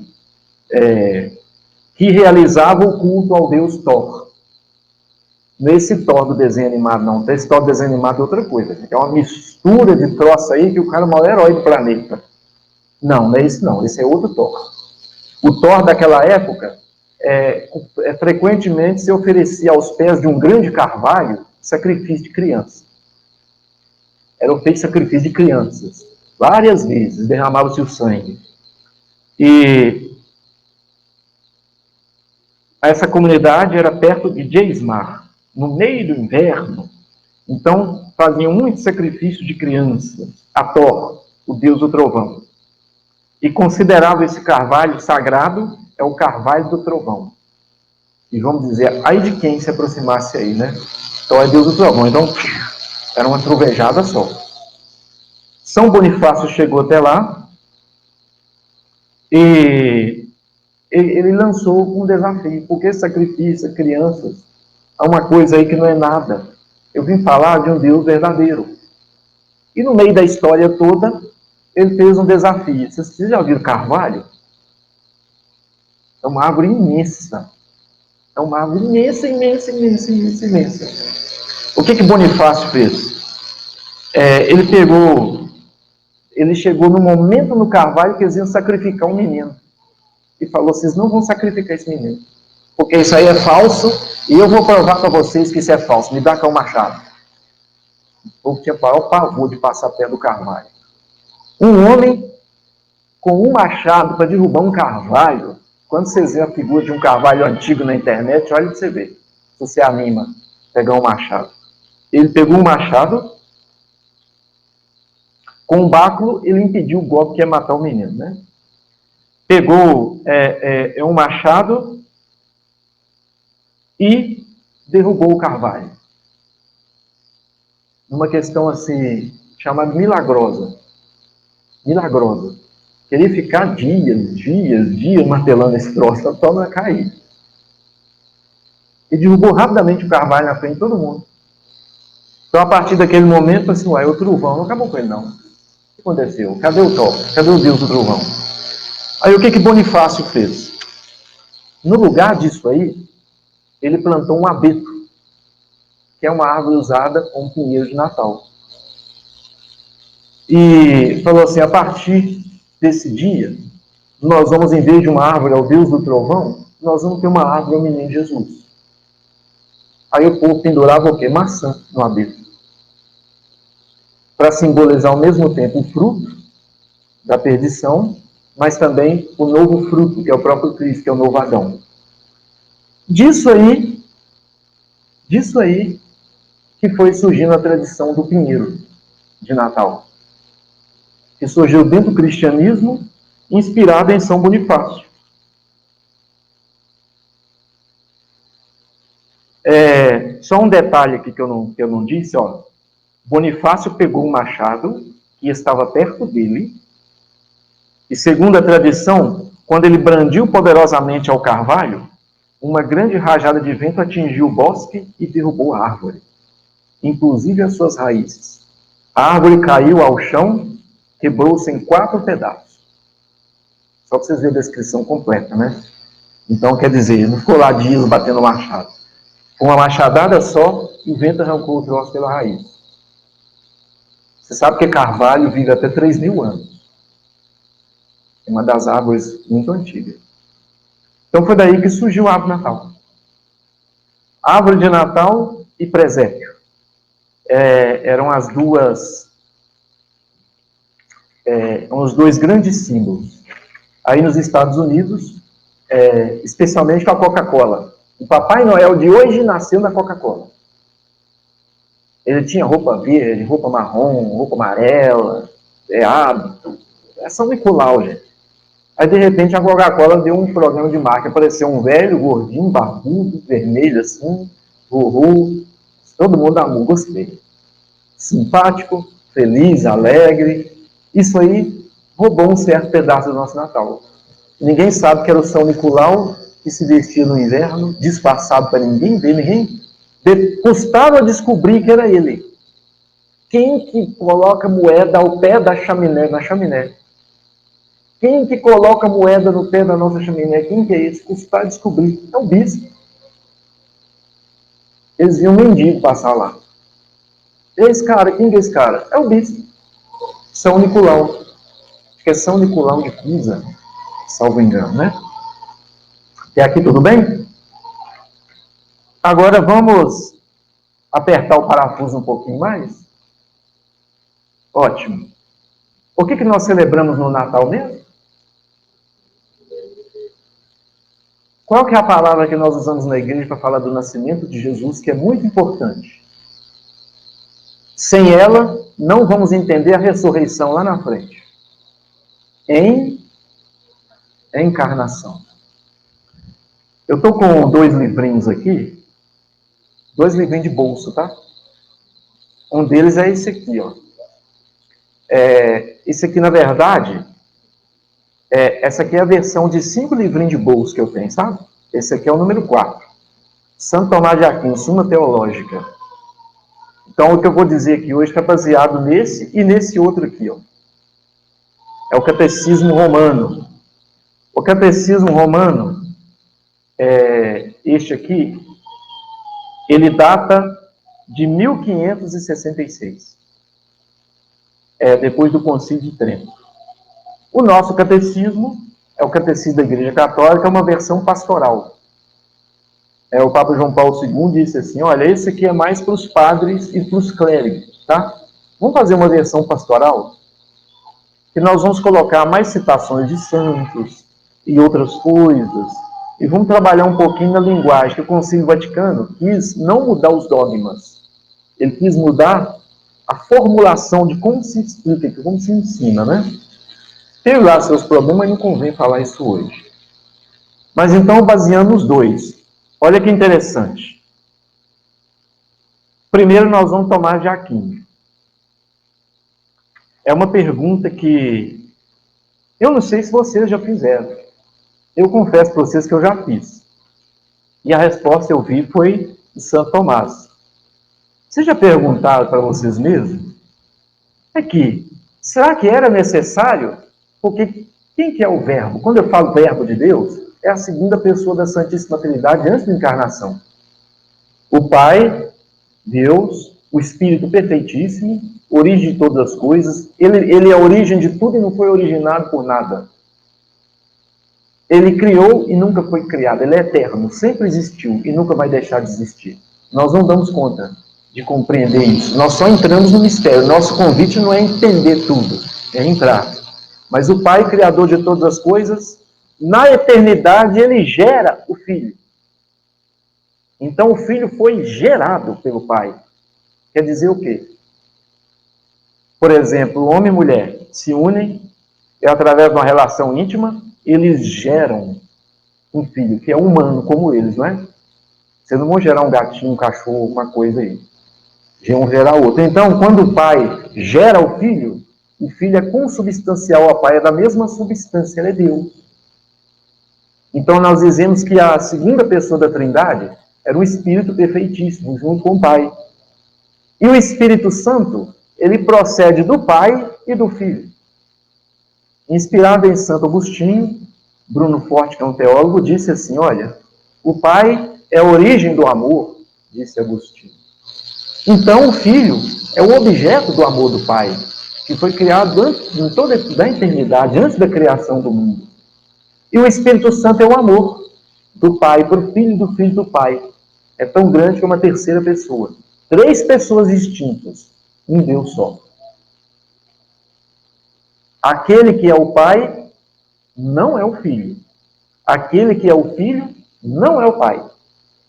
que realizava o culto ao deus Thor. Não é esse Thor do desenho animado, não. Esse Thor do desenho animado é outra coisa. É uma mistura de troço aí que o cara é o maior herói do planeta. Não é esse não. Esse é outro Thor. O Thor daquela época, frequentemente se oferecia aos pés de um grande carvalho sacrifício de criança. Era feito sacrifício de crianças. Várias vezes derramava-se o sangue. E essa comunidade era perto de Geismar, no meio do inverno. Então, faziam muito sacrifício de crianças a Thor, o deus do trovão. E consideravam esse carvalho sagrado, é o carvalho do trovão. E vamos dizer, ai de quem se aproximasse aí, né? Então é deus do trovão. Então, era uma trovejada só. São Bonifácio chegou até lá e ele lançou um desafio. Porque sacrifício a crianças é uma coisa aí que não é nada. Eu vim falar de um Deus verdadeiro. E no meio da história toda, ele fez um desafio. Vocês já viram carvalho? É uma árvore imensa. É uma árvore imensa, imensa, imensa, imensa, imensa. O que Bonifácio fez? Ele chegou no momento no carvalho que eles iam sacrificar um menino. E falou, vocês não vão sacrificar esse menino. Porque isso aí é falso, e eu vou provar para vocês que isso é falso. Me dá cá o machado. O povo tinha o pavor de passar perto do carvalho. Um homem com um machado para derrubar um carvalho. Quando vocês veem a figura de um carvalho antigo na internet, olha para você ver. Se você anima pegar um machado. Ele pegou um machado, com um báculo, ele impediu o golpe que ia matar o menino, né? Pegou um machado e derrubou o carvalho. Numa questão assim, chamada milagrosa. Milagrosa. Queria ficar dias martelando esse troço, até não cair. E derrubou rapidamente o carvalho na frente de todo mundo. Então, a partir daquele momento, assim, o trovão não acabou com ele, não. que aconteceu? Cadê o Thor? Cadê o Deus do trovão? Aí o que Bonifácio fez? No lugar disso aí, ele plantou um abeto, que é uma árvore usada como pinheiro de Natal. E falou assim, a partir desse dia, nós vamos, em vez de uma árvore ao Deus do trovão, nós vamos ter uma árvore ao menino Jesus. Aí o povo pendurava o quê? Maçã no abeto. Para simbolizar ao mesmo tempo o fruto da perdição, mas também o novo fruto, que é o próprio Cristo, que é o novo Adão. Disso aí que foi surgindo a tradição do pinheiro de Natal, que surgiu dentro do cristianismo, inspirado em São Bonifácio. Só um detalhe aqui que eu não disse, ó. Bonifácio pegou um machado que estava perto dele, e segundo a tradição, quando ele brandiu poderosamente ao carvalho, uma grande rajada de vento atingiu o bosque e derrubou a árvore, inclusive as suas raízes. A árvore caiu ao chão, quebrou-se em 4 pedaços. Só para vocês verem a descrição completa, né? Então, quer dizer, não ficou lá dias batendo machado. Com uma machadada só, o vento arrancou o troço pela raiz. Você sabe que carvalho vive até 3.000 anos. É uma das árvores muito antigas. Então foi daí que surgiu a árvore de Natal. Árvore de Natal e presépio. Eram os dois grandes símbolos. Aí nos Estados Unidos, especialmente com a Coca-Cola. O Papai Noel de hoje nasceu na Coca-Cola. Ele tinha roupa verde, roupa marrom, roupa amarela, hábito. É São Nicolau, gente. Aí, de repente, a Coca-Cola deu um programa de marca. Apareceu um velho, gordinho, barbudo, vermelho, assim, burro. Todo mundo amou, gostei. Simpático, feliz, alegre. Isso aí roubou um certo pedaço do nosso Natal. Ninguém sabe que era o São Nicolau que se vestia no inverno, disfarçado para ninguém ver, ninguém custava descobrir que era ele. Quem que coloca moeda ao pé da chaminé, na chaminé? Quem que coloca moeda no pé da nossa chaminé? Quem que é esse? Custar descobrir. É o bispo. Eles viam um mendigo passar lá. Esse cara, quem que é esse cara? É o bispo. São Nicolau. Acho que é São Nicolau de Pisa, salvo engano, né? E aqui tudo bem? Agora vamos apertar o parafuso um pouquinho mais? Ótimo. O que nós celebramos no Natal mesmo? Qual que é a palavra que nós usamos na igreja para falar do nascimento de Jesus, que é muito importante? Sem ela, não vamos entender a ressurreição lá na frente. Encarnação. Eu estou com 2 livrinhos aqui, 2 livrinhos de bolso, tá? Um deles é esse aqui, ó. Esse aqui, na verdade, essa aqui é a versão de 5 livrinhos de bolso que eu tenho, sabe? Esse aqui é o número 4. Santo Tomás de Aquino, Suma Teológica. Então, o que eu vou dizer aqui hoje está baseado nesse e nesse outro aqui, ó. É o Catecismo Romano. O Catecismo Romano, este aqui, ele data de 1566. Depois do Concílio de Trento. O nosso catecismo é o Catecismo da Igreja Católica, é uma versão pastoral. O Papa João Paulo II disse assim, olha, esse aqui é mais para os padres e para os clérigos, tá? Vamos fazer uma versão pastoral? Que nós vamos colocar mais citações de santos e outras coisas, e vamos trabalhar um pouquinho na linguagem, que o Concílio Vaticano quis não mudar os dogmas, ele quis mudar a formulação de como se explica, como se ensina, né? Teve lá seus problemas, mas não convém falar isso hoje. Mas então, baseando os dois, olha que interessante. Primeiro nós vamos tomar de Aquino. É uma pergunta que eu não sei se vocês já fizeram. Eu confesso para vocês que eu já fiz. E a resposta que eu vi foi de Santo Tomás. Vocês já perguntaram para vocês mesmos? Será que era necessário? Porque quem que é o verbo? Quando eu falo verbo de Deus, é a segunda pessoa da Santíssima Trindade antes da encarnação. O Pai, Deus, o Espírito perfeitíssimo, origem de todas as coisas. Ele é a origem de tudo e não foi originado por nada. Ele criou e nunca foi criado. Ele é eterno, sempre existiu e nunca vai deixar de existir. Nós não damos conta de compreender isso. Nós só entramos no mistério. Nosso convite não é entender tudo, é entrar. Mas o Pai, Criador de todas as coisas, na eternidade, ele gera o Filho. Então o Filho foi gerado pelo Pai. Quer dizer o quê? Por exemplo, homem e mulher se unem e através de uma relação íntima, eles geram um filho que é humano como eles, não é? Vocês não vão gerar um gatinho, um cachorro, uma coisa aí. Vão gerar outro. Então, quando o pai gera o filho é consubstancial ao pai, é da mesma substância, ele é Deus. Então, nós dizemos que a segunda pessoa da Trindade era o Espírito perfeitíssimo, junto com o Pai. E o Espírito Santo, ele procede do Pai e do Filho. Inspirado em Santo Agostinho, Bruno Forte, que é um teólogo, disse assim, olha, o Pai é a origem do amor, disse Agostinho. Então, o Filho é o objeto do amor do Pai, que foi criado antes, em toda a eternidade, antes da criação do mundo. E o Espírito Santo é o amor do Pai para o Filho e do Filho do Pai. É tão grande que é uma terceira pessoa. 3 pessoas distintas, um Deus só. Aquele que é o Pai não é o Filho. Aquele que é o Filho não é o Pai.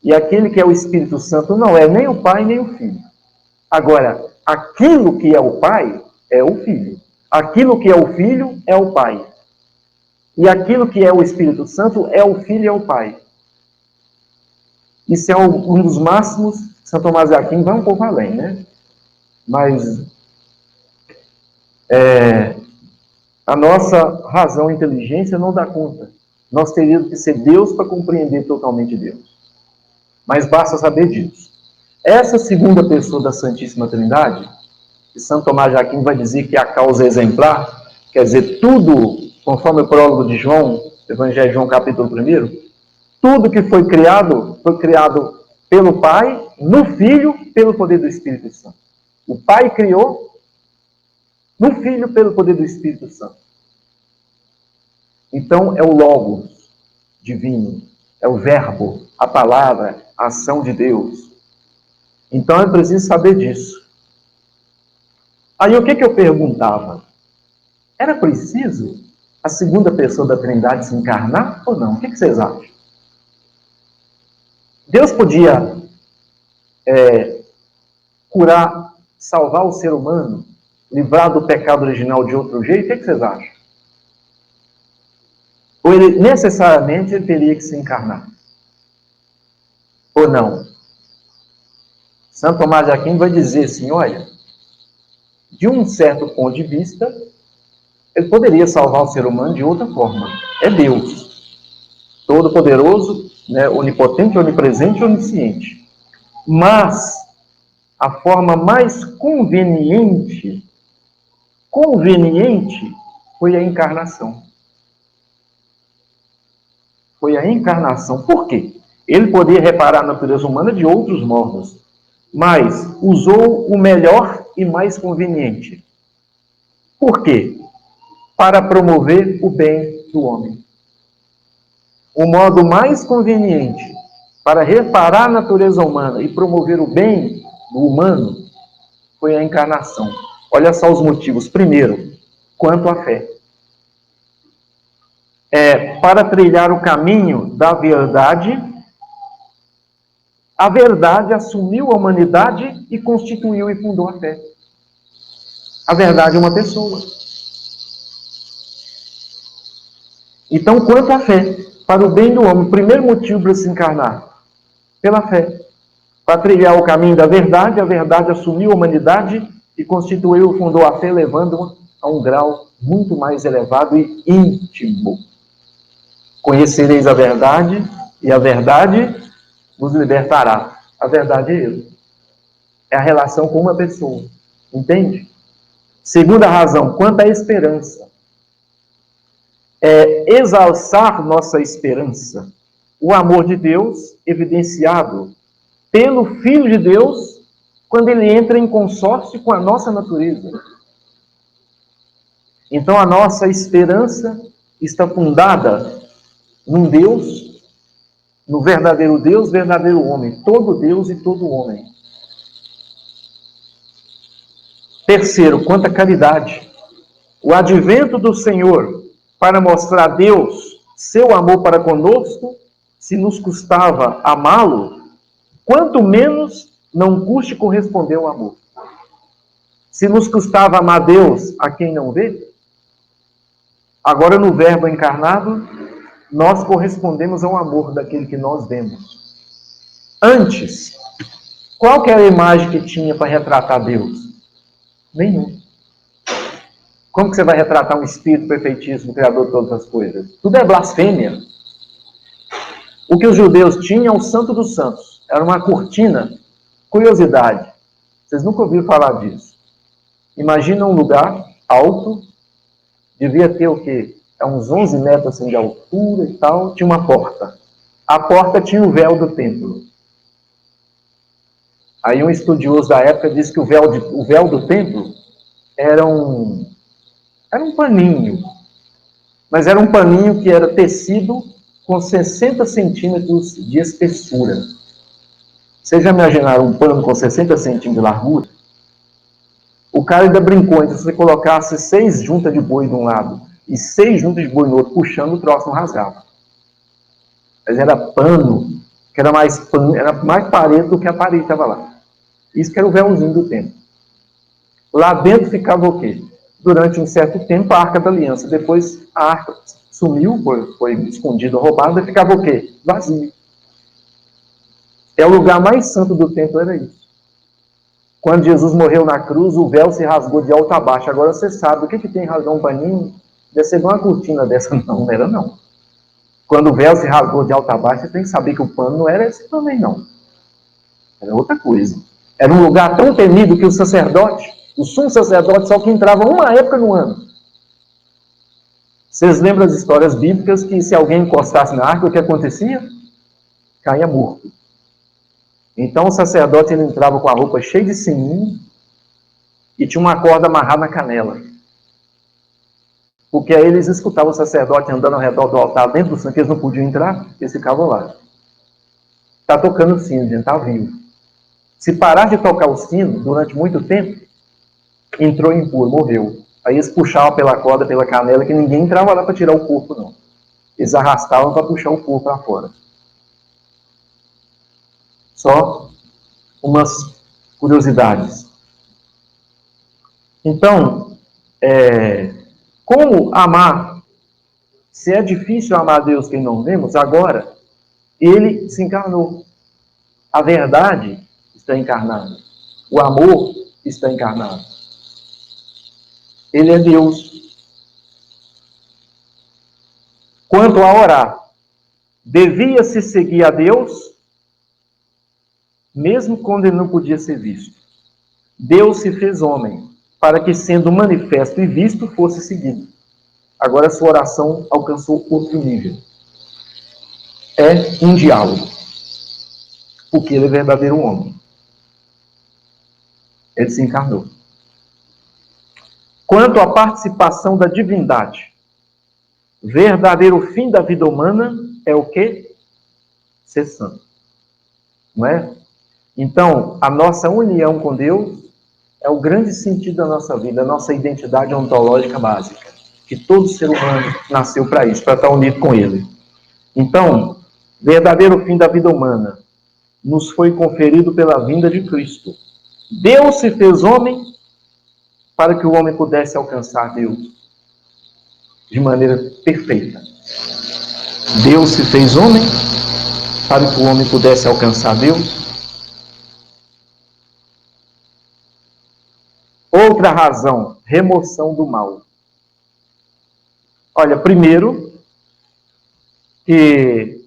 E aquele que é o Espírito Santo não é nem o Pai nem o Filho. Agora, aquilo que é o Pai é o Filho. Aquilo que é o Filho é o Pai. E aquilo que é o Espírito Santo é o Filho e é o Pai. Isso é um dos máximos. São Tomás de Aquino vai um pouco além, né? Mas a nossa razão e inteligência não dá conta. Nós teríamos que ser Deus para compreender totalmente Deus. Mas basta saber disso. Essa segunda pessoa da Santíssima Trindade, que São Tomás de Aquino vai dizer que é a causa exemplar, quer dizer, tudo, conforme o prólogo de João, Evangelho de João, capítulo 1, tudo que foi criado pelo Pai, no Filho, pelo poder do Espírito Santo. O Pai criou no Filho pelo poder do Espírito Santo. Então, é o Logos divino, é o Verbo, a palavra, a ação de Deus. Então, é preciso saber disso. Aí, o que eu perguntava? Era preciso a segunda pessoa da Trindade se encarnar ou não? O que vocês acham? Deus podia curar, salvar o ser humano, livrar do pecado original de outro jeito? O que vocês acham? Ou ele necessariamente teria que se encarnar? Ou não? Santo Tomás de Aquino vai dizer assim, olha, de um certo ponto de vista, ele poderia salvar o ser humano de outra forma. É Deus, todo-poderoso, né, onipotente, onipresente e onisciente. Mas a forma mais conveniente foi a encarnação. Foi a encarnação. Por quê? Ele poderia reparar a natureza humana de outros modos, mas usou o melhor e mais conveniente. Por quê? Para promover o bem do homem. O modo mais conveniente para reparar a natureza humana e promover o bem do humano foi a encarnação. Olha só os motivos. Primeiro, quanto à fé. Para trilhar o caminho da verdade, a verdade assumiu a humanidade e constituiu e fundou a fé. A verdade é uma pessoa. Então, quanto à fé, para o bem do homem, o primeiro motivo para se encarnar, pela fé. Para trilhar o caminho da verdade, a verdade assumiu a humanidade e constituiu e fundou a fé, levando-a a um grau muito mais elevado e íntimo. Conhecereis a verdade, e a verdade vos libertará. A verdade é Ele. É a relação com uma pessoa. Entende? Segunda razão, quanto à esperança. É exalçar nossa esperança. O amor de Deus evidenciado pelo Filho de Deus quando ele entra em consórcio com a nossa natureza. Então a nossa esperança está fundada num Deus, no verdadeiro Deus, verdadeiro homem, todo Deus e todo homem. Terceiro, quanto à caridade. O advento do Senhor para mostrar a Deus seu amor para conosco, se nos custava amá-lo, quanto menos não custe corresponder ao amor. Se nos custava amar Deus a quem não vê, agora no Verbo encarnado, nós correspondemos ao amor daquele que nós vemos. Antes, qual que era a imagem que tinha para retratar Deus? Nenhum. Como que você vai retratar um espírito perfeitíssimo, criador de todas as coisas? Tudo é blasfêmia. O que os judeus tinham é o Santo dos Santos. Era uma cortina. Curiosidade. Vocês nunca ouviram falar disso. Imagina um lugar alto, devia ter o quê? Uns 11 metros assim, de altura e tal, tinha uma porta. A porta tinha o véu do templo. Aí um estudioso da época disse que o véu do templo era um paninho, mas era um paninho que era tecido com 60 centímetros de espessura. Vocês já imaginaram um pano com 60 centímetros de largura? O cara ainda brincou, então se você colocasse 6 juntas de boi de um lado e 6 juntas de boi no outro, puxando, o troço não rasgava. Mas era pano, que era mais parede do que a parede estava lá. Isso que era o véuzinho do templo. Lá dentro ficava o quê? Durante um certo tempo, a Arca da Aliança. Depois a Arca sumiu, foi escondida, roubada, ficava o quê? Vazio. É o lugar mais santo do templo, era isso. Quando Jesus morreu na cruz, o véu se rasgou de alto a baixo. Agora você sabe, o que tem rasgar um paninho? Deve ser uma cortina dessa, não era não. Quando o véu se rasgou de alto a baixo, você tem que saber que o pano não era esse também, não. Era outra coisa. Era um lugar tão temido que o sumo sacerdote, só que entrava uma época no ano. Vocês lembram das histórias bíblicas que se alguém encostasse na arca, o que acontecia? Caía morto. Então o sacerdote ele entrava com a roupa cheia de sininho e tinha uma corda amarrada na canela. Porque aí eles escutavam o sacerdote andando ao redor do altar, dentro do sangue, eles não podiam entrar, eles ficavam lá. Está tocando o sino, gente, está vivo. Se parar de tocar o sino durante muito tempo, entrou impuro, morreu. Aí eles puxavam pela corda, pela canela, que ninguém entrava lá para tirar o corpo, não. Eles arrastavam para puxar o corpo para fora. Só umas curiosidades. Então, como amar? Se é difícil amar a Deus quem não vemos, agora ele se encarnou. A verdade está encarnada. O amor está encarnado. Ele é Deus. Quanto a orar, devia-se seguir a Deus, mesmo quando ele não podia ser visto. Deus se fez homem, para que, sendo manifesto e visto, fosse seguido. Agora sua oração alcançou outro nível. É um diálogo. Porque ele é verdadeiro homem. Ele se encarnou. Quanto à participação da divindade, verdadeiro fim da vida humana é o quê? Ser santo. Não é? Então, a nossa união com Deus é o grande sentido da nossa vida, a nossa identidade ontológica básica. Que todo ser humano nasceu para isso, para estar unido com Ele. Então, verdadeiro fim da vida humana nos foi conferido pela vinda de Cristo. Deus se fez homem para que o homem pudesse alcançar Deus de maneira perfeita. Deus se fez homem para que o homem pudesse alcançar Deus. Outra razão, remoção do mal. Olha, primeiro, que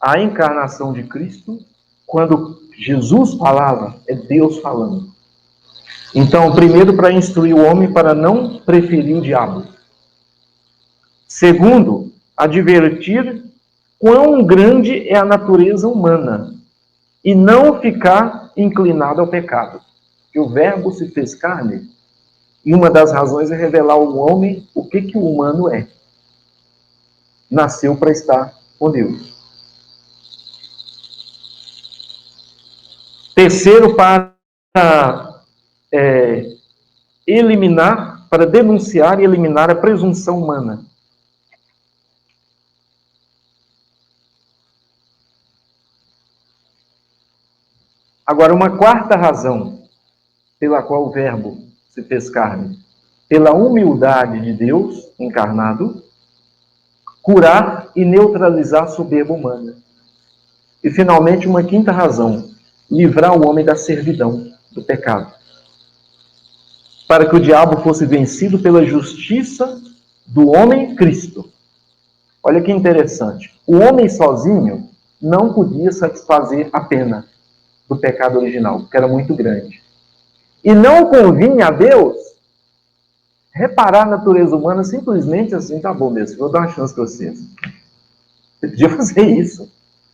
a encarnação de Cristo, quando Jesus falava, é Deus falando. Então, primeiro, para instruir o homem para não preferir o diabo. Segundo, advertir quão grande é a natureza humana e não ficar inclinado ao pecado. Que o Verbo se fez carne e uma das razões é revelar ao homem o que o humano é. Nasceu para estar com Deus. Terceiro, para eliminar, para denunciar e eliminar a presunção humana. Agora, uma quarta razão pela qual o Verbo se fez carne, pela humildade de Deus encarnado, curar e neutralizar a soberba humana. E, finalmente, uma quinta razão, livrar o homem da servidão, do pecado. Para que o diabo fosse vencido pela justiça do homem Cristo. Olha que interessante. O homem sozinho não podia satisfazer a pena do pecado original, porque era muito grande. E não convinha a Deus reparar a natureza humana simplesmente assim, tá bom mesmo, vou dar uma chance para vocês. Você podia fazer isso.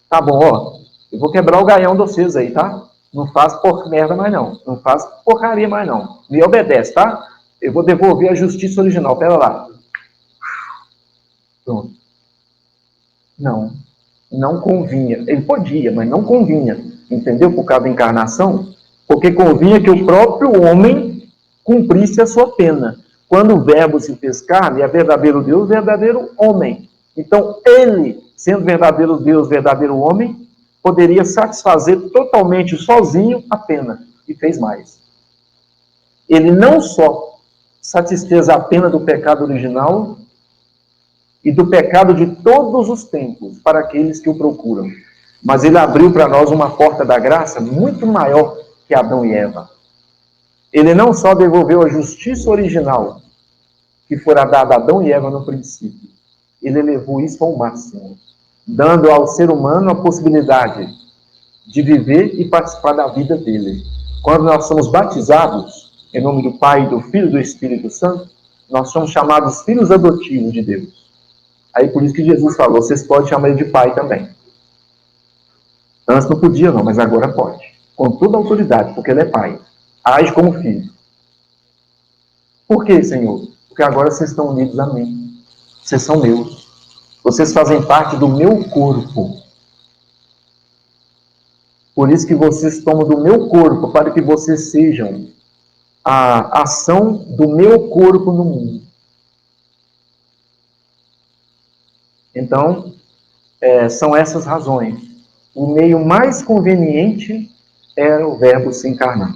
Tá bom, ó, eu vou quebrar o gaião de vocês aí, tá? Não faz merda mais não. Não faz porcaria mais não. Me obedece, tá? Eu vou devolver a justiça original. Pera lá. Pronto. Não. Não convinha. Ele podia, mas não convinha. Entendeu? Por causa da encarnação. Porque convinha que o próprio homem cumprisse a sua pena. Quando o Verbo se fez carne, é verdadeiro Deus, verdadeiro homem. Então, ele, sendo verdadeiro Deus, verdadeiro homem, poderia satisfazer totalmente sozinho a pena. E fez mais. Ele não só satisfez a pena do pecado original e do pecado de todos os tempos para aqueles que o procuram, mas ele abriu para nós uma porta da graça muito maior que Adão e Eva. Ele não só devolveu a justiça original que fora dada a Adão e Eva no princípio, ele elevou isso ao máximo, dando ao ser humano a possibilidade de viver e participar da vida dele. Quando nós somos batizados, em nome do Pai, do Filho e do Espírito Santo, nós somos chamados filhos adotivos de Deus. Aí por isso que Jesus falou, vocês podem chamar ele de pai também. Antes não podia não, mas agora pode. Com toda a autoridade, porque ele é pai. Age como filho. Por quê, Senhor? Porque agora vocês estão unidos a mim. Vocês são meus. Vocês fazem parte do meu corpo. Por isso que vocês tomam do meu corpo, para que vocês sejam a ação do meu corpo no mundo. Então, são essas razões. O meio mais conveniente era o Verbo se encarnar.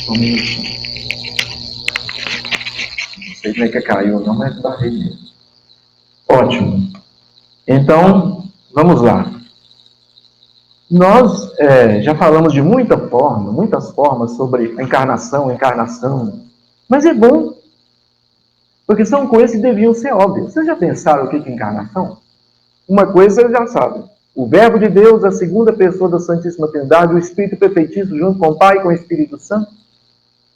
Só um minutinho. Não sei como é que caiu, não, mas barrei mesmo. Ótimo. Então, vamos lá. Nós já falamos de muitas formas sobre a encarnação, mas é bom, porque são coisas que deviam ser óbvias. Vocês já pensaram o que é encarnação? Uma coisa vocês já sabem. O Verbo de Deus, a segunda pessoa da Santíssima Trindade, o Espírito perfeitíssimo junto com o Pai e com o Espírito Santo,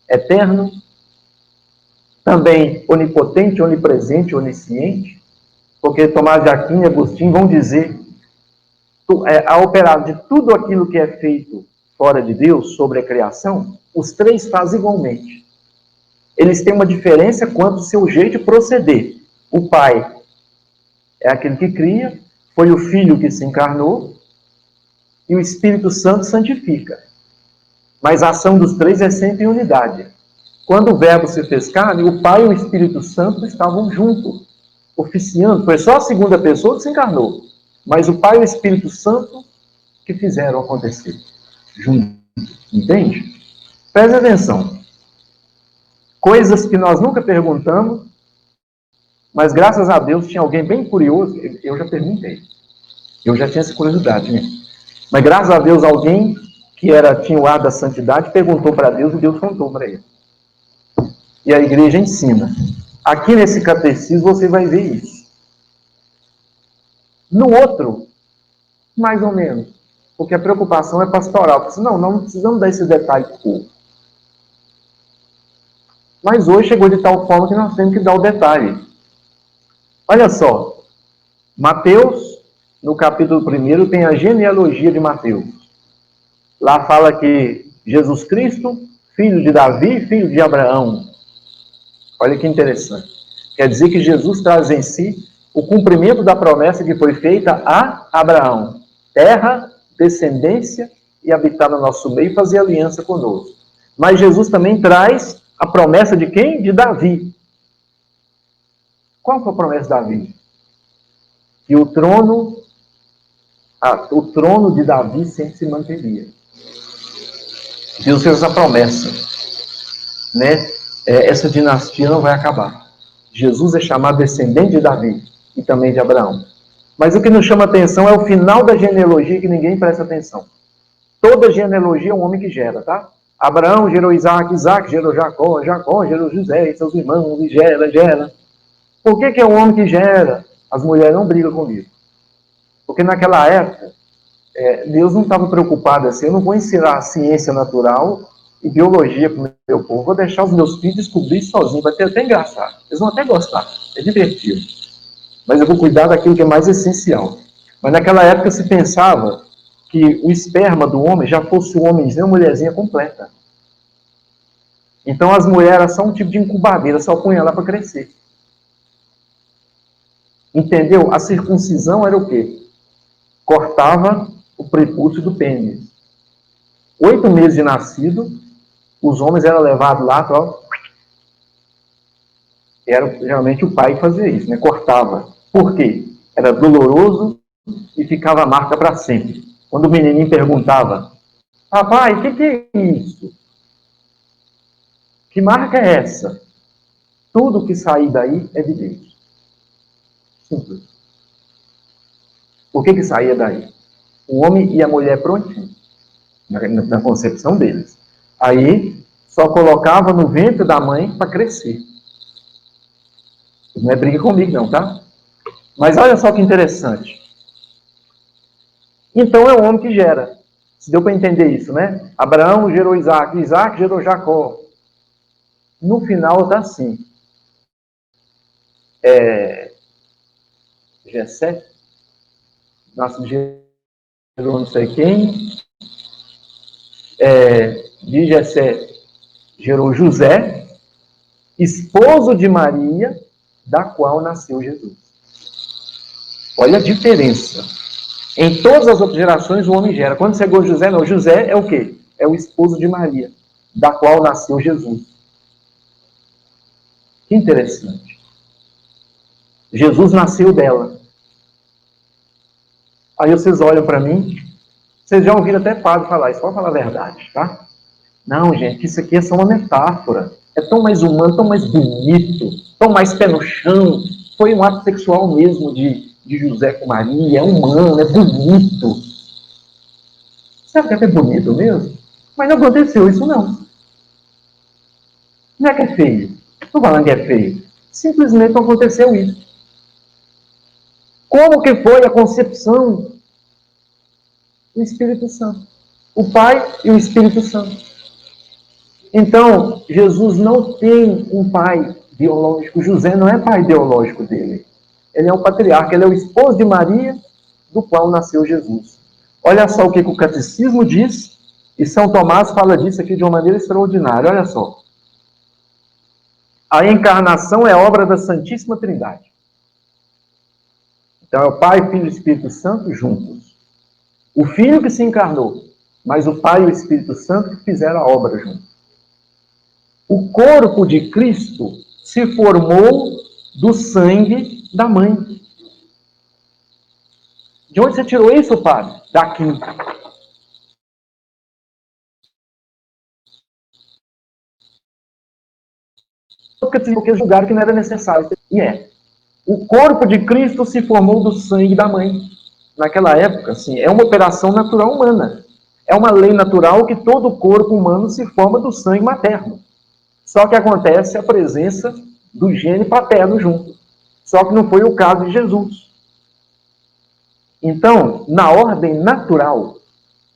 eterno, também onipotente, onipresente, onisciente, porque Tomás de Aquino e Agostinho vão dizer a operar de tudo aquilo que é feito fora de Deus, sobre a criação, os três fazem igualmente. Eles têm uma diferença quanto ao seu jeito de proceder. O Pai é aquele que cria, foi o Filho que se encarnou, e o Espírito Santo santifica. Mas a ação dos três é sempre em unidade. Quando o Verbo se fez carne, o Pai e o Espírito Santo estavam juntos, oficiando. Foi só a segunda pessoa que se encarnou. Mas o Pai e o Espírito Santo que fizeram acontecer. Juntos. Entende? Preste atenção. Coisas que nós nunca perguntamos, mas graças a Deus tinha alguém bem curioso. Eu já perguntei. Eu já tinha essa curiosidade, né? Mas graças a Deus alguém que tinha o ar da santidade perguntou para Deus e Deus contou para ele. e a igreja ensina. Aqui nesse catecismo você vai ver isso. No outro, mais ou menos, porque a preocupação é pastoral. Não precisamos dar esse detalhe para o povo. Mas hoje chegou de tal forma que nós temos que dar o detalhe. Olha só, Mateus, no capítulo 1, tem a genealogia de Mateus. Lá fala que Jesus Cristo, filho de Davi, filho de Abraão. Olha que interessante. Quer dizer que Jesus traz em si o cumprimento da promessa que foi feita a Abraão. Terra, descendência e habitar no nosso meio e fazer aliança conosco. Mas Jesus também traz a promessa de quem? De Davi. Qual foi a promessa de Davi? Que o trono de Davi sempre se manteria. Deus fez essa promessa, né? Essa dinastia não vai acabar. Jesus é chamado descendente de Davi e também de Abraão. Mas o que nos chama atenção é o final da genealogia, que ninguém presta atenção. Toda genealogia é um homem que gera, tá? Abraão gerou Isaac, Isaac gerou Jacó, Jacó gerou José e seus irmãos, e gera. Por que é um homem que gera? As mulheres não brigam comigo. Porque naquela época, Deus não estava preocupado assim, eu não vou ensinar ciência natural e biologia para o meu povo, vou deixar os meus filhos descobrir sozinhos, vai ter até engraçado. Eles vão até gostar, é divertido. Mas eu vou cuidar daquilo que é mais essencial. Mas naquela época se pensava que o esperma do homem já fosse um homenzinho ou mulherzinha completa. Então as mulheres eram só um tipo de incubadeira, só punha lá para crescer. Entendeu? A circuncisão era o quê? Cortava o prepúcio do pênis. 8 meses de nascido, os homens eram levados lá, ó, era realmente o pai que fazia isso, né? Cortava. Por quê? Era doloroso e ficava a marca para sempre. Quando o menininho perguntava, papai, o que é isso? Que marca é essa? Tudo que sair daí é de Deus. Simples. Por que saía daí? O homem e a mulher prontinho, na concepção deles. Aí, só colocava no ventre da mãe para crescer. Não é briga comigo não, tá? Mas olha só que interessante. Então é o homem que gera. Se deu para entender isso, né? Abraão gerou Isaac, Isaac gerou Jacó. No final está assim. Jessé nasce de gerou não sei quem. De Jessé gerou José, esposo de Maria, da qual nasceu Jesus. Olha a diferença. Em todas as outras gerações o homem gera. Quando chegou José, não. José é o quê? É o esposo de Maria, da qual nasceu Jesus. Que interessante. Jesus nasceu dela. Aí vocês olham para mim, vocês já ouviram até padre falar isso, pode falar a verdade, tá? Não, gente, isso aqui é só uma metáfora. É tão mais humano, tão mais bonito, tão mais pé no chão. Foi um ato sexual mesmo de José com Maria, é humano, é bonito. Sabe que é bonito mesmo? Mas não aconteceu isso não. Não é que é feio. Estou falando que é feio. Simplesmente não aconteceu isso. Como que foi a concepção do Espírito Santo? O Pai e o Espírito Santo. Então, Jesus não tem um pai biológico. José não é pai biológico dele. Ele é o patriarca, ele é o esposo de Maria, do qual nasceu Jesus. Olha só o que o catecismo diz, e São Tomás fala disso aqui de uma maneira extraordinária. Olha só. A encarnação é obra da Santíssima Trindade. Então é o Pai, Filho e Espírito Santo juntos. O Filho que se encarnou, mas o Pai e o Espírito Santo que fizeram a obra juntos. O corpo de Cristo se formou do sangue da mãe. De onde você tirou isso, padre? Daqui. Porque eles julgaram que não era necessário. E é. O corpo de Cristo se formou do sangue da mãe. Naquela época, assim, é uma operação natural humana. É uma lei natural que todo corpo humano se forma do sangue materno. Só que acontece a presença do gene paterno junto. Só que não foi o caso de Jesus. Então, na ordem natural,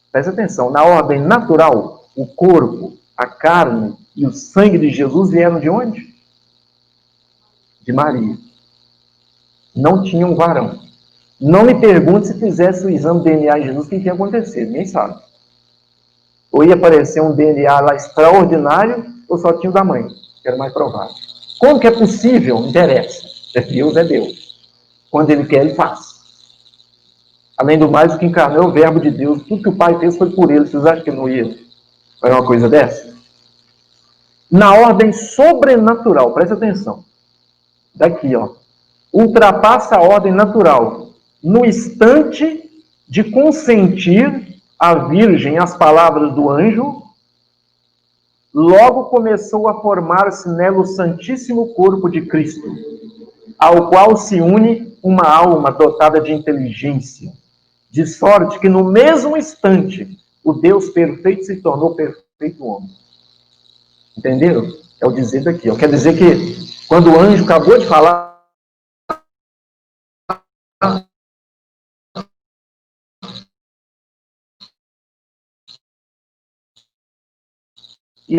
presta atenção, na ordem natural, o corpo, a carne e o sangue de Jesus vieram de onde? De Maria. Não tinha um varão. Não me pergunte se fizesse o exame de DNA em Jesus, o que ia acontecer, ninguém sabe. Ou ia aparecer um DNA lá extraordinário, ou só tinha o da mãe, que era mais provável. Como que é possível? Não interessa. Deus é Deus. Quando Ele quer, Ele faz. Além do mais, o que encarnou é o verbo de Deus. Tudo que o Pai fez foi por Ele. Vocês acham que Ele não ia fazer uma coisa dessa? Na ordem sobrenatural, presta atenção. Daqui, ó. Ultrapassa a ordem natural. No instante de consentir a Virgem as palavras do anjo, logo começou a formar-se nela o Santíssimo Corpo de Cristo, ao qual se une uma alma dotada de inteligência, de sorte que no mesmo instante o Deus perfeito se tornou perfeito homem. Entenderam? É o dizer daqui. Quer dizer que quando o anjo acabou de falar, e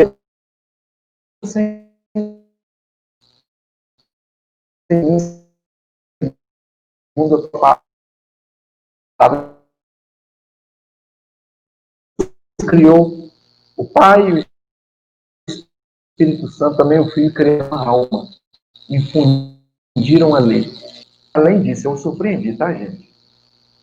segundo a palavra, criou o Pai e o Espírito Santo, também o Filho, criou uma alma, infundiram a lei. Além disso, eu surpreendi, tá, gente?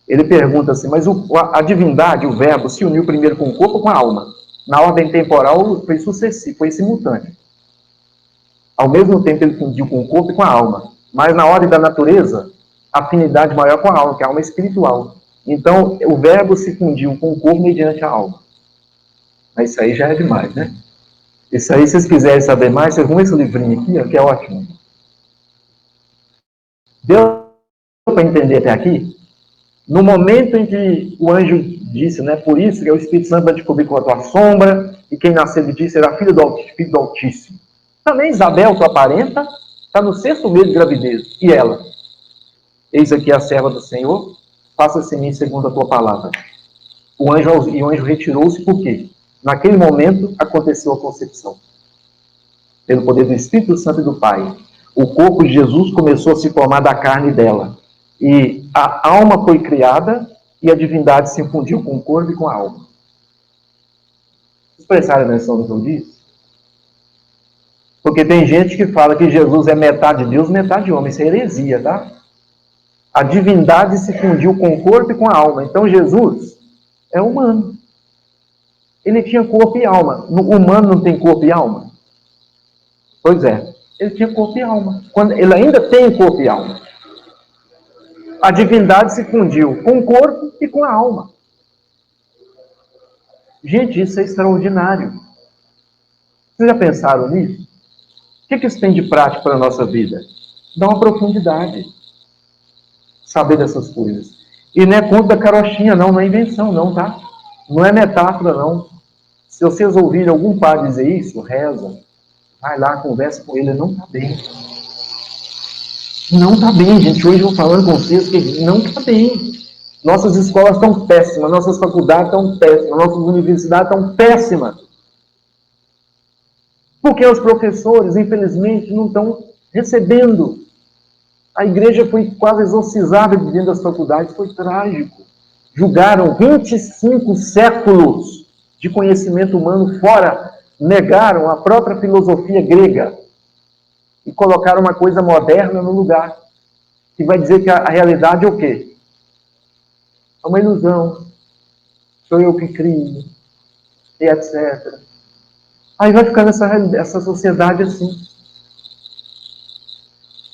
Ele pergunta assim, mas a divindade, o verbo, se uniu primeiro com o corpo ou com a alma? Na ordem temporal, foi sucessivo, foi simultâneo. Ao mesmo tempo, ele fundiu com o corpo e com a alma. Mas na ordem da natureza, a afinidade maior com a alma, que é a alma espiritual. Então, o verbo se fundiu com o corpo mediante a alma. Mas isso aí já é demais, né? Isso aí, se vocês quiserem saber mais, vocês vão esse livrinho aqui, ó, que é ótimo. Deu para entender até aqui? No momento em que o anjo disse, né, por isso que o Espírito Santo vai te cobrir com a tua sombra, e quem nascer de ti será filho do Altíssimo. Também Isabel, tua parenta, está no 6º mês de gravidez. E ela? Eis aqui a serva do Senhor, faça-se em mim segundo a tua palavra. O anjo retirou-se por quê? Naquele momento aconteceu a concepção. Pelo poder do Espírito Santo e do Pai. O corpo de Jesus começou a se formar da carne dela. E a alma foi criada e a divindade se infundiu com o corpo e com a alma. Vocês prestaram atenção no que eu disse? Porque tem gente que fala que Jesus é metade Deus, metade homem. Isso é heresia, tá? A divindade se fundiu com o corpo e com a alma. Então Jesus é humano. Ele tinha corpo e alma. O humano não tem corpo e alma? Pois é. Ele tinha corpo e alma. Ele ainda tem corpo e alma. A divindade se fundiu com o corpo e com a alma. Gente, isso é extraordinário. Vocês já pensaram nisso? O que isso tem de prático para a nossa vida? Dá uma profundidade. Saber dessas coisas. E não é conto da carochinha, não é invenção, não, tá? Não é metáfora, não. Se vocês ouvirem algum pai dizer isso, reza. Vai lá, conversa com ele, não está bem. Não está bem, gente. Hoje eu vou falando com vocês que não está bem. Nossas escolas estão péssimas, nossas faculdades estão péssimas, nossas universidades estão péssimas. Porque os professores, infelizmente, não estão recebendo. A igreja foi quase exorcizada de dentro das faculdades, foi trágico. Julgaram 25 séculos de conhecimento humano fora, negaram a própria filosofia grega e colocaram uma coisa moderna no lugar, que vai dizer que a realidade é o quê? É uma ilusão, sou eu que crio, e etc. Aí vai ficando essa sociedade assim.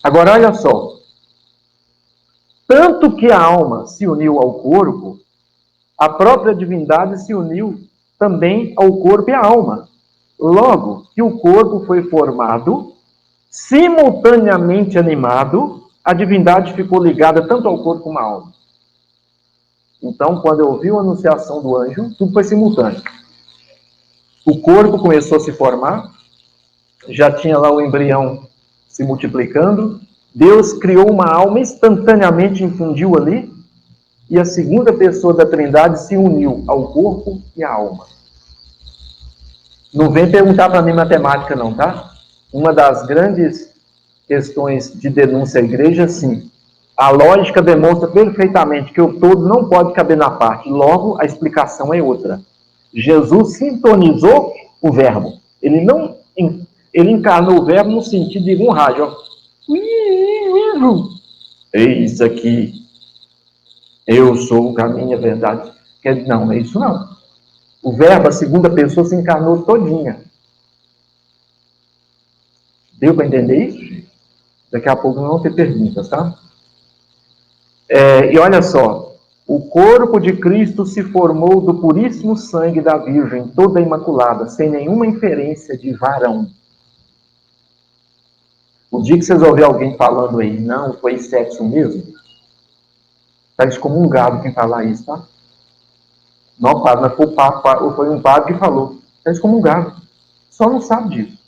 Agora, olha só. Tanto que a alma se uniu ao corpo, a própria divindade se uniu também ao corpo e à alma. Logo que o corpo foi formado, simultaneamente animado, a divindade ficou ligada tanto ao corpo como à alma. Então, quando eu ouvi a anunciação do anjo, tudo foi simultâneo. O corpo começou a se formar, já tinha lá o embrião se multiplicando. Deus criou uma alma, instantaneamente infundiu ali, e a segunda pessoa da Trindade se uniu ao corpo e à alma. Não vem perguntar para mim matemática não, tá? Uma das grandes questões de denúncia à igreja, sim. A lógica demonstra perfeitamente que o todo não pode caber na parte. Logo, a explicação é outra. Jesus sintonizou o verbo. Ele encarnou o verbo no sentido de um rádio. Ó. Eis aqui, eu sou o caminho e a verdade. Não, não é isso não. O verbo, a segunda pessoa, se encarnou todinha. Deu para entender isso? Daqui a pouco não vão ter perguntas, tá? E olha só, o corpo de Cristo se formou do puríssimo sangue da Virgem, toda imaculada, sem nenhuma inferência de varão. O dia que vocês ouvirem alguém falando aí, não, foi sexo mesmo, está excomungado quem falar isso, tá? Não, padre, mas foi um padre que falou. Está excomungado. Só não sabe disso.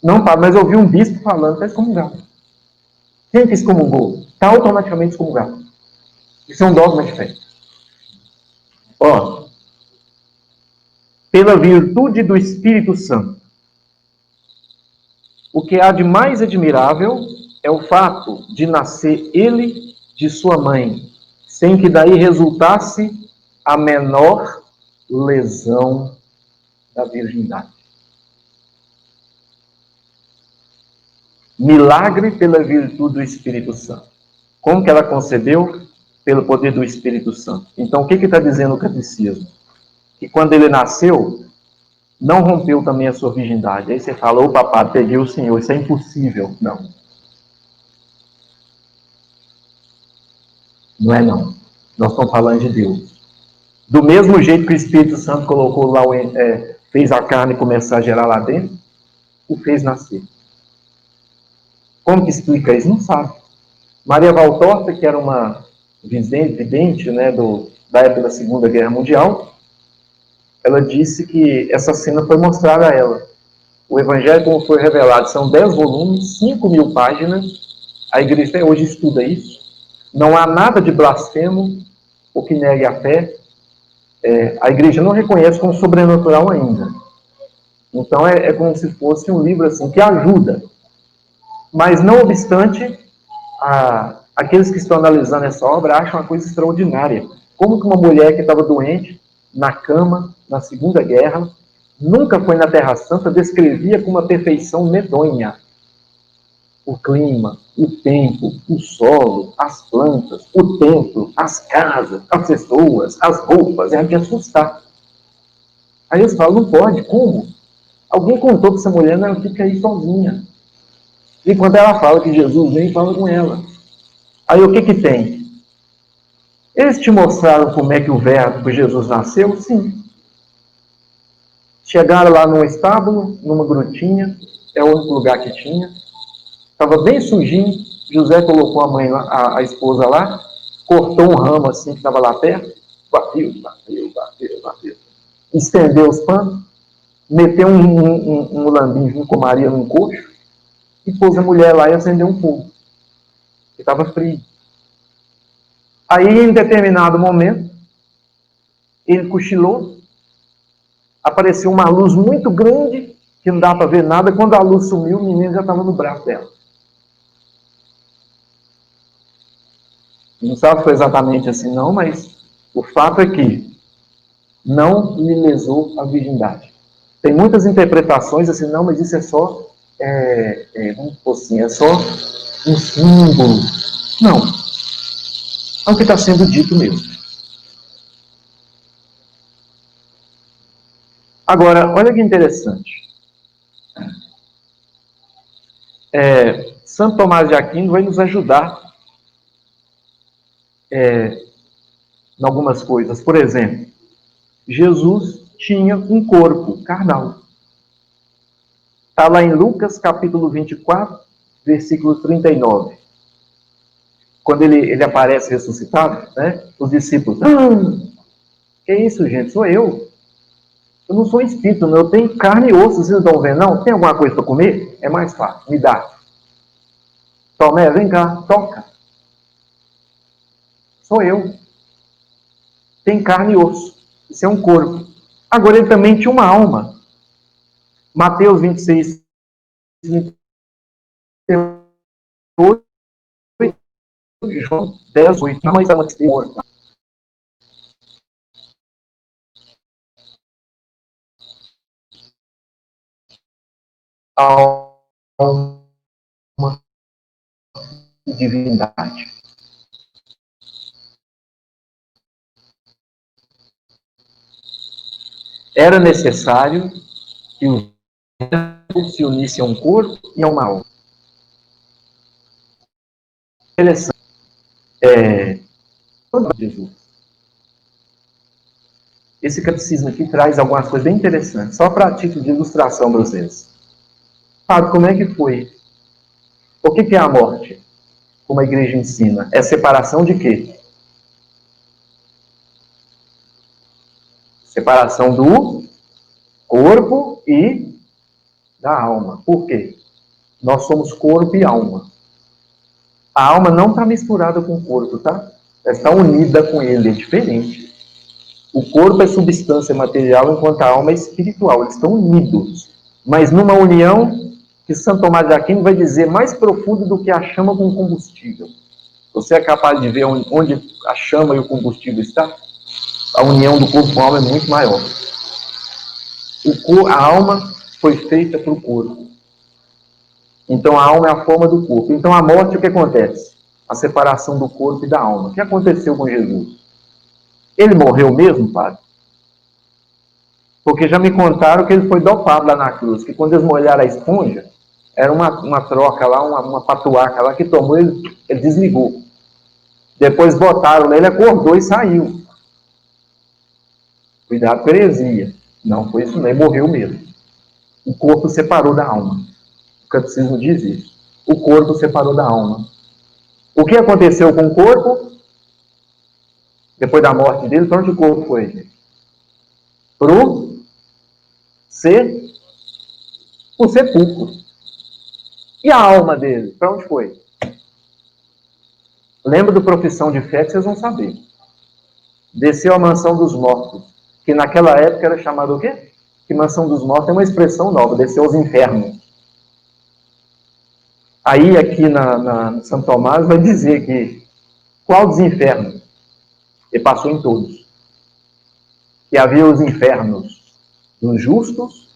Não, padre, mas eu ouvi um bispo falando, está excomungado. Quem que excomungou? Está automaticamente excomungado. Isso é um dogma de fé. Ó, pela virtude do Espírito Santo, o que há de mais admirável é o fato de nascer ele de sua mãe, sem que daí resultasse a menor lesão da virgindade. Milagre pela virtude do Espírito Santo. Como que ela concebeu? Pelo poder do Espírito Santo. Então, o que está dizendo o catecismo? Que quando ele nasceu, não rompeu também a sua virgindade. Aí você fala, ô papai, peguei o Senhor, isso é impossível. Não. Não é não. Nós estamos falando de Deus. Do mesmo jeito que o Espírito Santo colocou lá, fez a carne começar a gerar lá dentro, o fez nascer. Como que explica isso? Não sabe. Maria Valtorta, que era uma vidente, né, da época da Segunda Guerra Mundial, ela disse que essa cena foi mostrada a ela. O Evangelho, como foi revelado, são 10 volumes, 5.000 páginas. A igreja até hoje estuda isso. Não há nada de blasfemo ou que negue a fé. A igreja não reconhece como sobrenatural ainda. Então é como se fosse um livro assim que ajuda. Mas não obstante, aqueles que estão analisando essa obra acham uma coisa extraordinária. Como que uma mulher que estava doente, na cama, na Segunda Guerra, nunca foi na Terra Santa, descrevia com uma perfeição medonha o clima, o tempo, o solo, as plantas, o templo, as casas, as pessoas, as roupas, é de assustar. Aí eles falam, não pode, como? Alguém contou para essa mulher, não, ela fica aí sozinha. E quando ela fala que Jesus vem, fala com ela. Aí o que tem? Eles te mostraram como é que o verbo de Jesus nasceu? Sim. Chegaram lá num estábulo, numa grutinha, é o único lugar que tinha. Estava bem sujinho, José colocou a mãe, a esposa lá, cortou um ramo assim que estava lá perto, bateu. Estendeu os panos, meteu um lambinho com Maria num coxo e pôs a mulher lá e acendeu um fogo, que estava frio. Aí, em determinado momento, ele cochilou, apareceu uma luz muito grande, que não dá para ver nada. Quando a luz sumiu, o menino já estava no braço dela. Não sabe se foi exatamente assim, não, mas o fato é que não lhe lesou a virgindade. Tem muitas interpretações assim, não, mas isso é só, vamos dizer assim, é só um símbolo. Não. É o que está sendo dito mesmo. Agora, olha que interessante. Santo Tomás de Aquino vai nos ajudar em algumas coisas. Por exemplo, Jesus tinha um corpo carnal. Está lá em Lucas, capítulo 24, versículo 39. Quando ele aparece ressuscitado, né? Os discípulos, que isso, gente? Sou eu. Eu não sou espírito, não. Eu tenho carne e osso. Vocês não estão vendo, não? Tem alguma coisa para comer? É mais fácil. Me dá. Tomé, vem cá, toca. Sou eu. Tem carne e osso. Isso é um corpo. Agora ele também tinha uma alma. Mateus 26, 28, João 10, 8. Mas ela tem morto. Alma e divindade. Era necessário que os corpos se unissem a um corpo e a uma alma. Interessante. Jesus. Esse catecismo aqui traz algumas coisas bem interessantes, só para título de ilustração para vocês. Sabe como é que foi? O que é a morte? Como a igreja ensina? É separação de quê? Separação do corpo e da alma. Por quê? Nós somos corpo e alma. A alma não está misturada com o corpo, tá? Ela está unida com ele, é diferente. O corpo é substância material, enquanto a alma é espiritual. Eles estão unidos. Mas numa união que Santo Tomás de Aquino vai dizer mais profundo do que a chama com o combustível. Você é capaz de ver onde a chama e o combustível estão? A união do corpo com a alma é muito maior. A alma foi feita para o corpo. Então a alma é a forma do corpo. Então a morte, o que acontece? A separação do corpo e da alma. O que aconteceu com Jesus? Ele morreu mesmo, padre? Porque já me contaram que ele foi dopado lá na cruz, que quando eles molharam a esponja, era uma troca lá, uma patuaca lá, que tomou, ele desligou. Depois botaram ele acordou e saiu. Cuidado com a heresia. Não foi isso, nem morreu mesmo. O corpo separou da alma. O catecismo diz isso. O corpo separou da alma. O que aconteceu com o corpo? Depois da morte dele, para onde o corpo foi? Para o sepulcro. E a alma dele? Para onde foi? Lembra do Profissão de Fé que vocês vão saber. Desceu à mansão dos mortos, que naquela época era chamado o quê? Que mansão dos mortos é uma expressão nova, desceu aos infernos. Aí aqui na Santo Tomás vai dizer que qual dos infernos? Ele passou em todos. Que havia os infernos dos justos,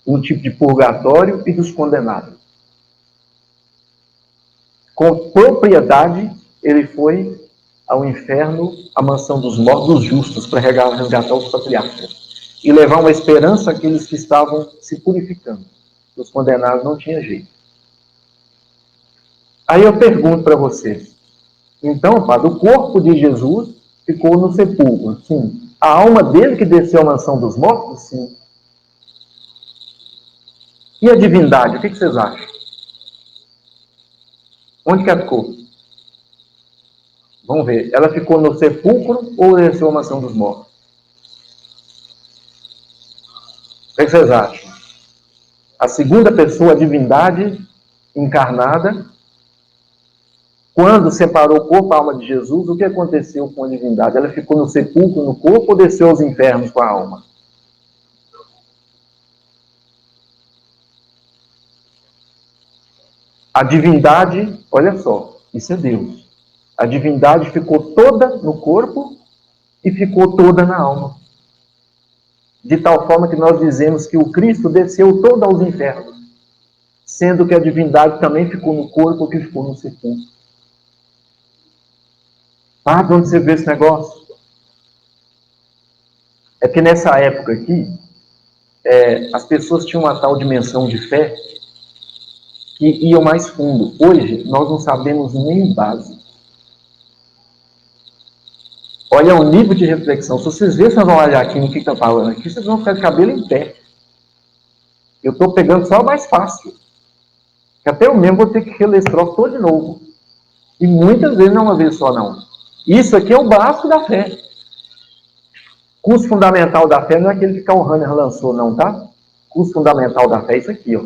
um tipo de purgatório e dos condenados. Com propriedade, ele foi ao inferno, à mansão dos mortos, dos justos, para resgatar os patriarcas. E levar uma esperança àqueles que estavam se purificando. Os condenados não tinham jeito. Aí eu pergunto para vocês. Então, padre, o corpo de Jesus ficou no sepulcro, sim. A alma dele que desceu à mansão dos mortos, sim. E a divindade, o que vocês acham? Onde que ela ficou? Vamos ver. Ela ficou no sepulcro ou desceu à mansão dos mortos? O que vocês acham? A segunda pessoa, a divindade encarnada, quando separou o corpo e a alma de Jesus, o que aconteceu com a divindade? Ela ficou no sepulcro, no corpo, ou desceu aos infernos com a alma? A divindade, olha só, isso é Deus. A divindade ficou toda no corpo e ficou toda na alma. De tal forma que nós dizemos que o Cristo desceu todo aos infernos, sendo que a divindade também ficou no corpo que ficou no sepulcro. Ah, de onde você vê esse negócio? É que nessa época aqui, as pessoas tinham uma tal dimensão de fé que iam mais fundo. Hoje, nós não sabemos nem base. Olha o nível de reflexão. Se vocês verem, vocês vão olhar aqui no que está falando aqui, vocês vão ficar de cabelo em pé. Eu estou pegando só o mais fácil. Que até eu mesmo vou ter que reler esse troço todo de novo. E muitas vezes não uma vez só, não. Isso aqui é o básico da fé. Curso fundamental da fé não é aquele que Karl Rahner lançou, não, tá? Curso fundamental da fé é isso aqui, ó.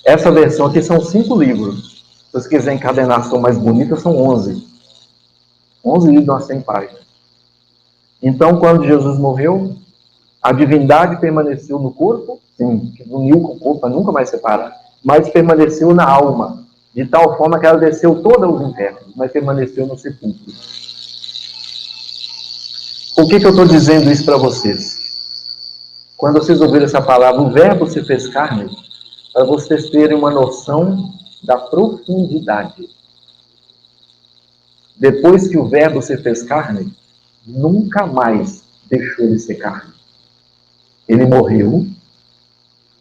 Essa versão aqui são 5 livros. Se você quiser encadernação mais bonita, são 11. 11 livros, umas 100 páginas. Então, quando Jesus morreu, a divindade permaneceu no corpo, sim, uniu com o corpo para nunca mais separar, mas permaneceu na alma, de tal forma que ela desceu toda aos infernos, mas permaneceu no sepulcro. Por que eu estou dizendo isso para vocês? Quando vocês ouviram essa palavra, o verbo se fez carne, para vocês terem uma noção da profundidade. Depois que o verbo se fez carne, nunca mais deixou de ser carne. Ele morreu,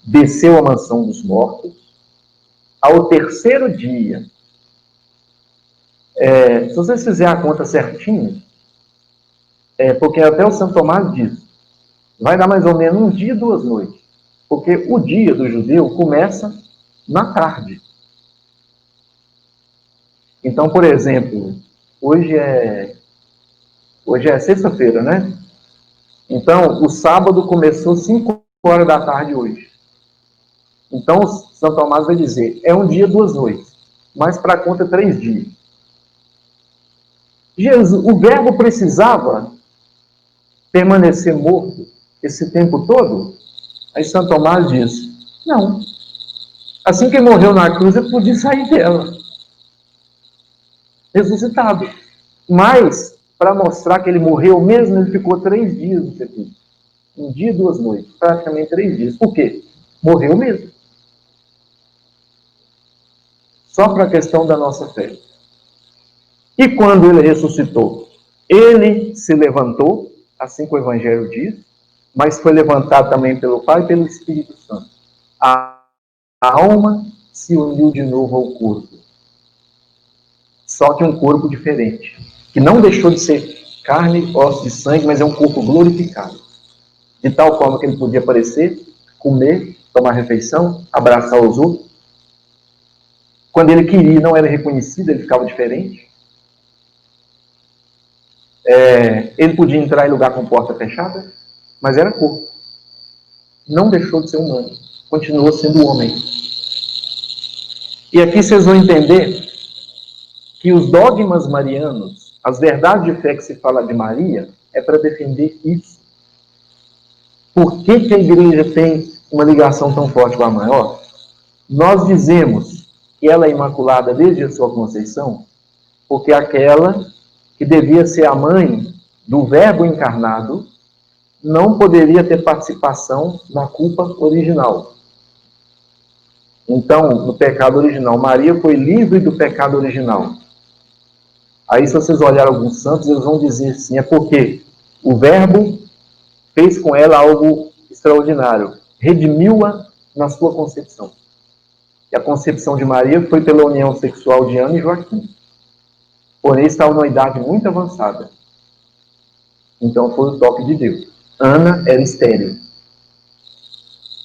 desceu à mansão dos mortos, ao terceiro dia. Se vocês fizerem a conta certinho, porque até o Santo Tomás diz, vai dar mais ou menos um dia e 2 noites. Porque o dia do judeu começa na tarde. Então, por exemplo, hoje é sexta-feira, né? Então, o sábado começou 5 horas da tarde hoje. Então, São Tomás vai dizer, é um dia, 2 noites. Mas para a conta, 3 dias. Jesus, o verbo precisava permanecer morto esse tempo todo? Aí São Tomás diz, não. Assim que ele morreu na cruz, ele podia sair dela. Ressuscitado. Mas, para mostrar que ele morreu mesmo, ele ficou 3 dias no sepulcro. Um dia e 2 noites. Praticamente 3 dias. Por quê? Morreu mesmo. Só para a questão da nossa fé. E quando ele ressuscitou? Ele se levantou, assim que o Evangelho diz, mas foi levantado também pelo Pai e pelo Espírito Santo. A alma se uniu de novo ao corpo. Só que um corpo diferente. Que não deixou de ser carne, osso e sangue, mas é um corpo glorificado. De tal forma que ele podia aparecer, comer, tomar refeição, abraçar os outros. Quando ele queria, não era reconhecido, ele ficava diferente. Ele podia entrar em lugar com porta fechada, mas era corpo. Não deixou de ser humano. Continuou sendo homem. E aqui vocês vão entender que os dogmas marianos, as verdades de fé que se fala de Maria, é para defender isso. Por que a igreja tem uma ligação tão forte com a mãe? Nós dizemos que ela é imaculada desde a sua conceição, porque aquela que devia ser a mãe do Verbo encarnado não poderia ter participação na culpa original. Então, no pecado original, Maria foi livre do pecado original. Aí, se vocês olharem alguns santos, eles vão dizer assim, é porque o Verbo fez com ela algo extraordinário, redimiu-a na sua concepção. E a concepção de Maria foi pela união sexual de Ana e Joaquim. Porém, estava numa idade muito avançada. Então, foi o toque de Deus. Ana era estéril.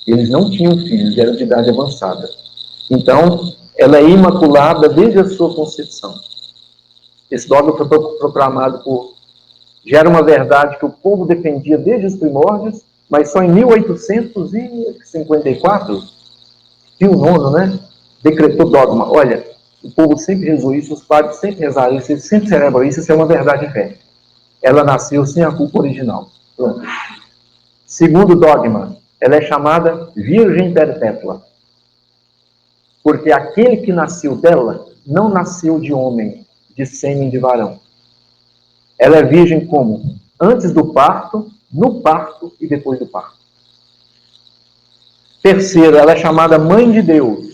Eles não tinham filhos, eram de idade avançada. Então, ela é imaculada desde a sua concepção. Esse dogma foi proclamado por... Já era uma verdade que o povo defendia desde os primórdios, mas só em 1854, Pio IX, né, decretou dogma. Olha, o povo sempre rezou isso, os padres sempre rezaram isso, eles sempre celebram isso, isso é uma verdade de fé. Ela nasceu sem a culpa original. Pronto. Segundo dogma, ela é chamada Virgem Perpétua. Porque aquele que nasceu dela não nasceu de homem, de sêmen de varão. Ela é virgem como? Antes do parto, no parto e depois do parto. Terceiro, ela é chamada Mãe de Deus.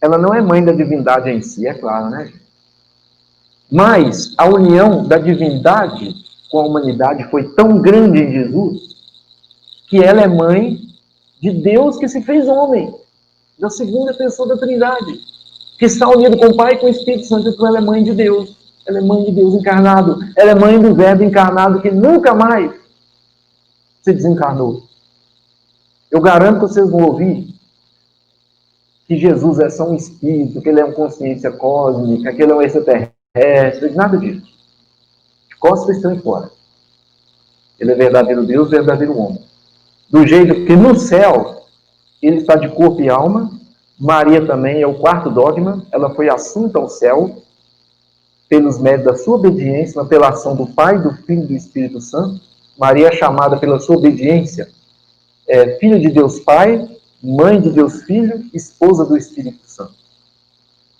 Ela não é mãe da divindade em si, é claro, né? Mas a união da divindade com a humanidade foi tão grande em Jesus que ela é mãe de Deus que se fez homem, da segunda pessoa da Trindade, que está unido com o Pai e com o Espírito Santo, então ela é mãe de Deus. Ela é mãe de Deus encarnado. Ela é mãe do Verbo encarnado que nunca mais se desencarnou. Eu garanto que vocês vão ouvir que Jesus é só um espírito, que ele é uma consciência cósmica, que ele é um extraterrestre, nada disso. costas estão em fora. Ele é verdadeiro Deus, verdadeiro homem. Do jeito que no céu, ele está de corpo e alma. Maria também é o quarto dogma. Ela foi assunta ao céu pelos méritos da sua obediência, na apelação do Pai, do Filho e do Espírito Santo. Maria é chamada pela sua obediência filha de Deus Pai, mãe de Deus Filho, esposa do Espírito Santo.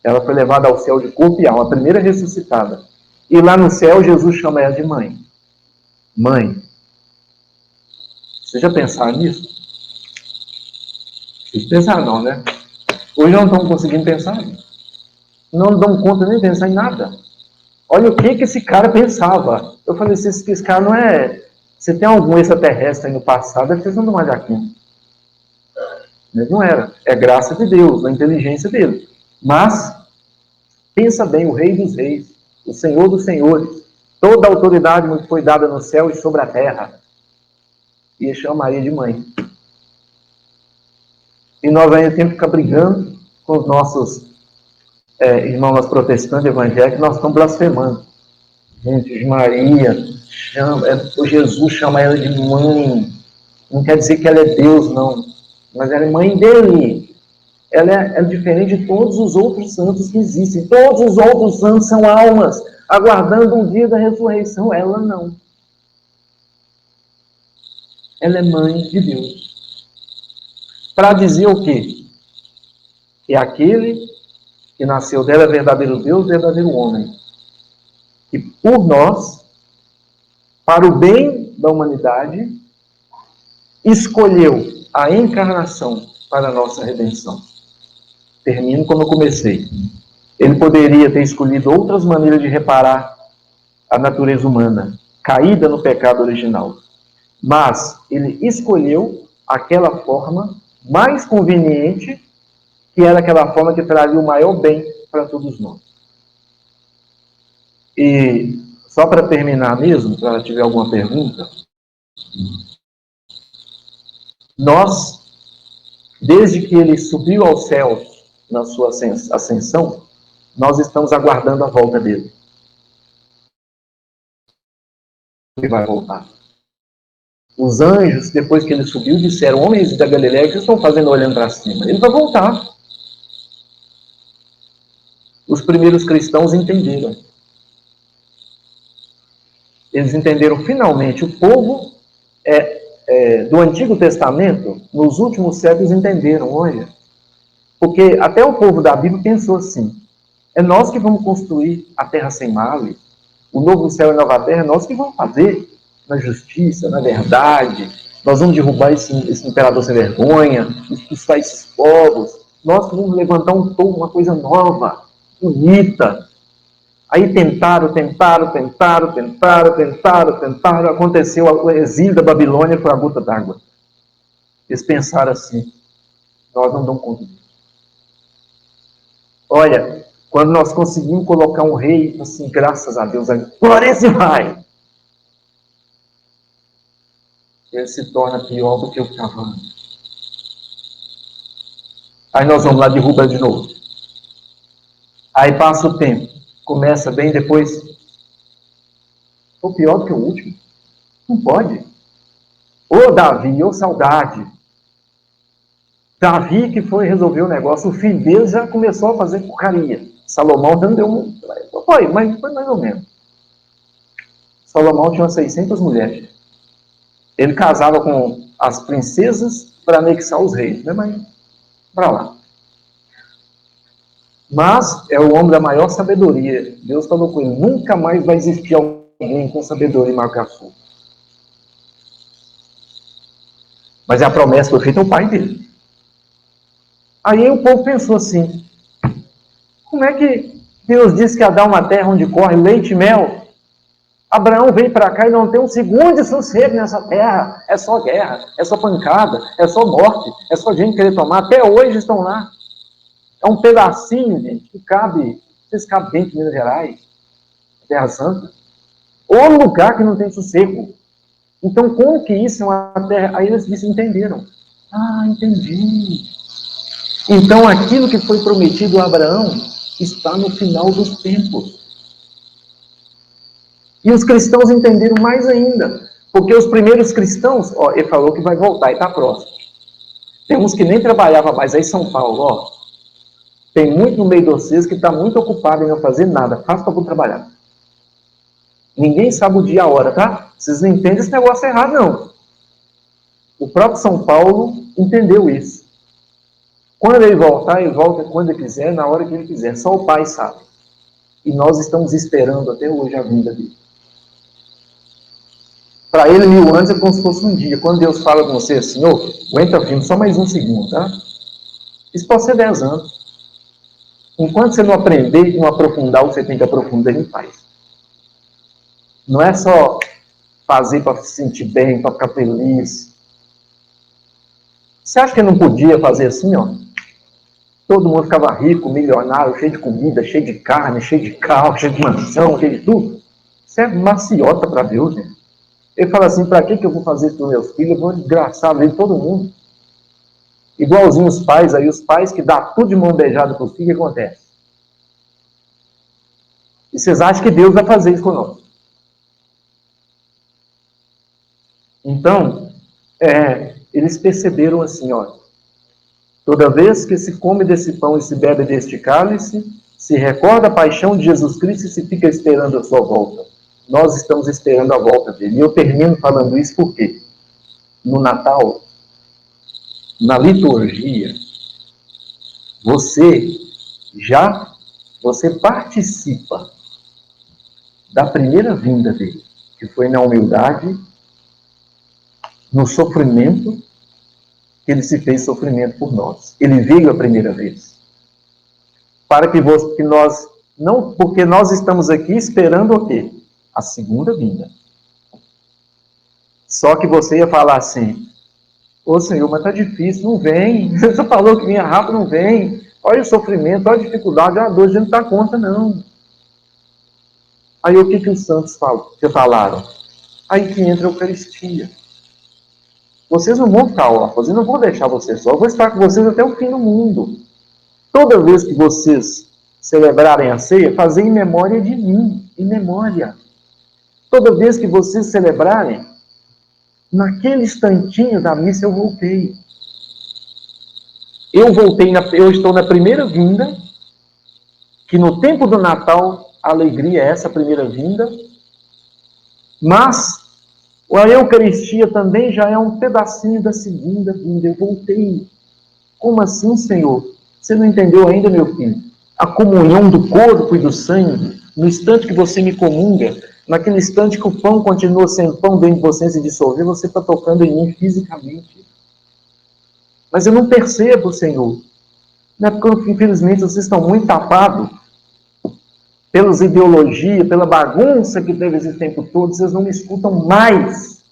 Ela foi levada ao céu de corpo e alma, a primeira ressuscitada. E lá no céu, Jesus chama ela de mãe. Mãe. Vocês já pensaram nisso? Vocês pensaram não, né? Hoje não estão conseguindo pensar. Não dão conta nem de pensar em nada. Olha o que esse cara pensava. Eu falei, esse cara não é... Você tem algum extraterrestre aí no passado, vocês não mais aqui. Mas não era. É graça de Deus, a inteligência dele. Mas, pensa bem, o Rei dos Reis, o Senhor dos Senhores, toda a autoridade me foi dada no céu e sobre a terra. E ele chama Maria de mãe. E nós ainda temos que ficar brigando com os nossos irmãos protestantes evangélicos, nós estamos blasfemando. Gente, Maria, Jesus chama ela de mãe. Não quer dizer que ela é Deus, não. Mas ela é mãe dele. Ela é diferente de todos os outros santos que existem. Todos os outros santos são almas, aguardando o dia da ressurreição. Ela não. Ela é mãe de Deus. Para dizer o quê? Que aquele que nasceu dela é verdadeiro Deus, verdadeiro homem. E por nós, para o bem da humanidade, escolheu a encarnação para a nossa redenção. Termino como eu comecei. Ele poderia ter escolhido outras maneiras de reparar a natureza humana, caída no pecado original. Mas ele escolheu aquela forma mais conveniente, que era aquela forma que traria o maior bem para todos nós. E só para terminar mesmo, se ela tiver alguma pergunta, nós, desde que ele subiu ao céu na sua ascensão, nós estamos aguardando a volta dele. Ele vai voltar. Os anjos, depois que ele subiu, disseram: homens da Galileia, o que vocês estão fazendo olhando para cima? Ele vai voltar. Os primeiros cristãos entenderam. Eles entenderam finalmente. O povo do Antigo Testamento, nos últimos séculos, entenderam. Olha, porque até o povo da Bíblia pensou assim: é nós que vamos construir a terra sem males, o novo céu e a nova terra, é nós que vamos fazer na justiça, na verdade. Nós vamos derrubar esse imperador sem vergonha, expulsar esses povos. Nós que vamos levantar uma coisa nova, bonita. Aí tentaram. Aconteceu o exílio da Babilônia, foi a gota d'água. Eles pensaram assim: nós não damos conta disso. Olha, quando nós conseguimos colocar um rei, assim, graças a Deus, agora esse vai. Ele se torna pior do que o cavalo. Aí nós vamos lá, derruba de novo. Aí passa o tempo. Começa bem, depois... Ou pior do que o último. Não pode. Ô Davi, ô saudade. Davi que foi resolver o negócio, o filho dele já começou a fazer porcaria. Salomão não deu muito. Foi mais ou menos. Salomão tinha umas 600 mulheres. Ele casava com as princesas para anexar os reis, né? Mas, para lá. Mas é o homem da maior sabedoria. Deus falou com ele: nunca mais vai existir alguém com sabedoria maior que a sua. Mas a promessa foi feita ao pai dele. Aí o povo pensou assim: como é que Deus disse que ia dar uma terra onde corre leite e mel? Abraão veio para cá e não tem um segundo de sossego nessa terra. É só guerra, é só pancada, é só morte, é só gente querer tomar. Até hoje estão lá. É um pedacinho, gente, que cabe. Vocês cabem dentro de Minas Gerais, Terra Santa. Ou lugar que não tem sossego. Então, como que isso é uma terra? Aí eles entenderam. Ah, entendi. Então, aquilo que foi prometido a Abraão está no final dos tempos. E os cristãos entenderam mais ainda. Porque os primeiros cristãos, ó, ele falou que vai voltar e está próximo. Tem uns que nem trabalhavam mais aí em São Paulo, ó. Tem muito no meio de vocês que está muito ocupado em não fazer nada. Faz para trabalhar. Ninguém sabe o dia e a hora, tá? Vocês não entendem esse negócio errado, não. O próprio São Paulo entendeu isso. Quando ele voltar, ele volta quando ele quiser, na hora que ele quiser. Só o Pai sabe. E nós estamos esperando até hoje a vinda dele. Para ele, 1000 anos é como se fosse um dia. Quando Deus fala com você assim, ô, aguenta firme, só mais um segundo, tá? Isso pode ser 10 anos. Enquanto você não aprender e não aprofundar o que você tem que aprofundar, ele faz. Não é só fazer para se sentir bem, para ficar feliz. Você acha que ele não podia fazer assim, ó? Todo mundo ficava rico, milionário, cheio de comida, cheio de carne, cheio de carro, cheio de mansão, cheio de tudo. Isso é maciota para Deus, gente. Ele fala assim, para que eu vou fazer isso com meus filhos? Eu vou desgraçar a vida de todo mundo. Igualzinho os pais aí, os pais que dão tudo de mão beijada para os filhos, o que acontece? E vocês acham que Deus vai fazer isso conosco? Então, eles perceberam assim, ó, toda vez que se come desse pão e se bebe deste cálice, se recorda a paixão de Jesus Cristo e se fica esperando a sua volta. Nós estamos esperando a volta dele. E eu termino falando isso porque no Natal, na liturgia, você participa da primeira vinda dele, que foi na humildade, no sofrimento, que ele se fez sofrimento por nós. Ele veio a primeira vez. Para que nós, não, porque nós estamos aqui esperando o quê? A segunda vinda. Só que você ia falar assim, ô Senhor, mas tá difícil, não vem. Você falou que vinha rápido, não vem. Olha o sofrimento, olha a dificuldade, olha a dor, a gente não dá conta, não. Aí o que os santos falaram? Aí que entra a Eucaristia. Vocês não vão ficar órfãos, eu não vou deixar vocês só, eu vou estar com vocês até o fim do mundo. Toda vez que vocês celebrarem a ceia, fazer em memória de mim, em memória. Toda vez que vocês celebrarem, naquele instantinho da missa eu voltei. Eu estou na primeira vinda, que no tempo do Natal a alegria é essa primeira vinda, mas a Eucaristia também já é um pedacinho da segunda vinda. Eu voltei. Como assim, Senhor? Você não entendeu ainda, meu filho? A comunhão do corpo e do sangue, no instante que você me comunga, naquele instante que o pão continua sendo pão dentro de você se dissolver, você está tocando em mim fisicamente. Mas eu não percebo, Senhor. Não é porque, infelizmente, vocês estão muito tapados pelas ideologias, pela bagunça que teve esse tempo todo, vocês não me escutam mais.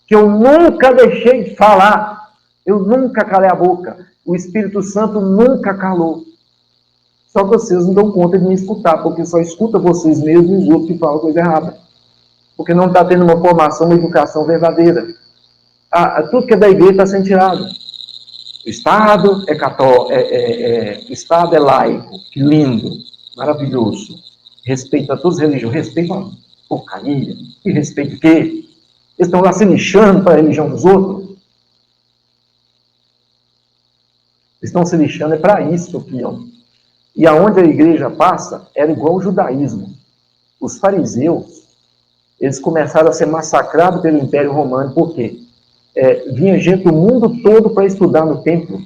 Que eu nunca deixei de falar. Eu nunca calei a boca. O Espírito Santo nunca calou. Só que vocês não dão conta de me escutar, porque só escuta vocês mesmos e os outros que falam coisa errada. Porque não está tendo uma formação, uma educação verdadeira. Tudo que é da igreja está sendo tirado. O Estado é católico, o Estado é laico, que lindo, maravilhoso. Respeita todas as religiões, respeita a porcaria. E respeita o quê? Eles estão lá se lixando para a religião dos outros. Eles estão se lixando para isso aqui, ó. E aonde a igreja passa, era igual ao judaísmo. Os fariseus, eles começaram a ser massacrados pelo Império Romano, por quê? Vinha gente do mundo todo para estudar no templo.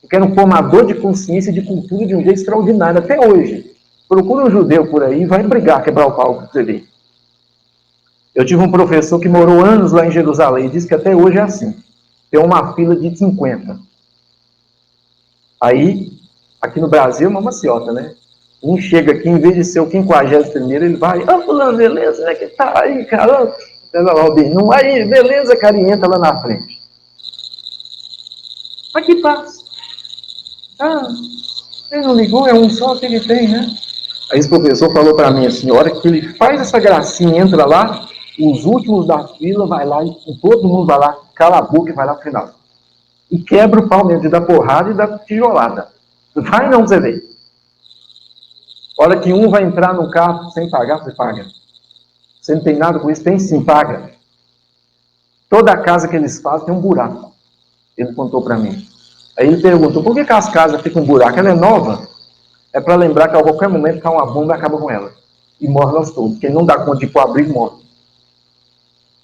Que era um formador de consciência e de cultura de um jeito extraordinário, até hoje. Procura um judeu por aí e vai brigar, quebrar o pau para você ver. Eu tive um professor que morou anos lá em Jerusalém e disse que até hoje é assim. Tem uma fila de 50. Aí, aqui no Brasil, é uma maciota, né? Um chega aqui, em vez de ser o 51º, ele vai, fulano, beleza, né, que tá aí, cara? Não, aí, beleza, cara, e entra lá na frente. Mas que passa? Ele não ligou, é um só que ele tem, né? Aí esse professor falou para mim assim, a hora que ele faz essa gracinha, entra lá, os últimos da fila vai lá, e todo mundo vai lá, cala a boca e vai lá pro final. E quebra o pau mesmo, de dar porrada e dar tijolada. Vai não, você vê. A hora que um vai entrar no carro sem pagar, você paga. Você não tem nada com isso? Tem sim, paga. Toda a casa que eles fazem tem um buraco. Ele contou para mim. Aí ele perguntou, por que as casas ficam um buraco? Ela é nova? É para lembrar que a qualquer momento cai uma bomba e acaba com ela. E morre nós todos. Quem não dá conta de ir para o abrigo, morre.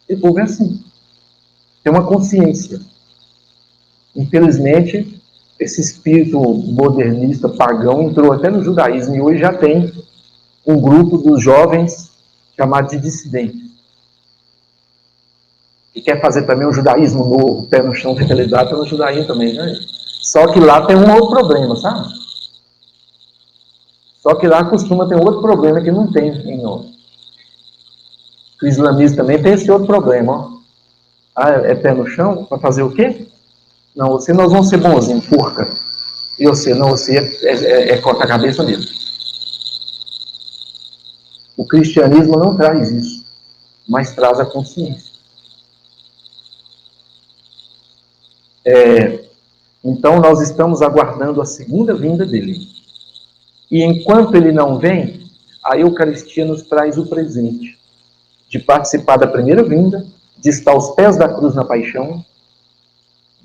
E o povo é assim. Tem uma consciência. Infelizmente, esse espírito modernista, pagão, entrou até no judaísmo. E hoje já tem um grupo dos jovens chamado de dissidentes. Que quer fazer também um judaísmo novo, pé no chão, fidelidade no judaísmo também, né? Só que lá tem um outro problema, sabe? Só que lá costuma ter outro problema que não tem em nós. O islamismo também tem esse outro problema, ó. Ah, é pé no chão? Para fazer o quê? Não, você nós vamos ser bonzinhos, porca. E você, não, você é corta a cabeça mesmo. O cristianismo não traz isso, mas traz a consciência. Então nós estamos aguardando a segunda vinda dele. E enquanto ele não vem, a Eucaristia nos traz o presente de participar da primeira vinda, de estar aos pés da cruz na paixão,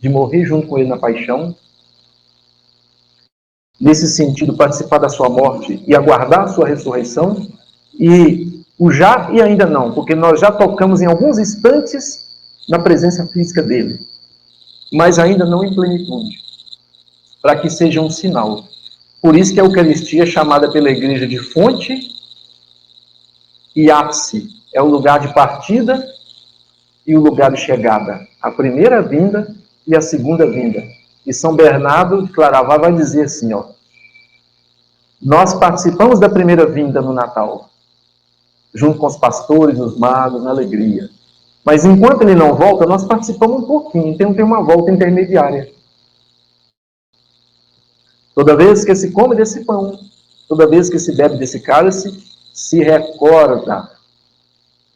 de morrer junto com ele na paixão, nesse sentido, participar da sua morte e aguardar a sua ressurreição, e o já e ainda não, porque nós já tocamos em alguns instantes na presença física dele, mas ainda não em plenitude, para que seja um sinal. Por isso que a Eucaristia é chamada pela Igreja de fonte e ápice. É o lugar de partida e o lugar de chegada. A primeira vinda e a segunda vinda. E São Bernardo de Claraval vai dizer assim, ó, nós participamos da primeira vinda no Natal, junto com os pastores, os magos, na alegria. Mas enquanto ele não volta, nós participamos um pouquinho, então tem uma volta intermediária. Toda vez que se come desse pão, toda vez que se bebe desse cálice, se recorda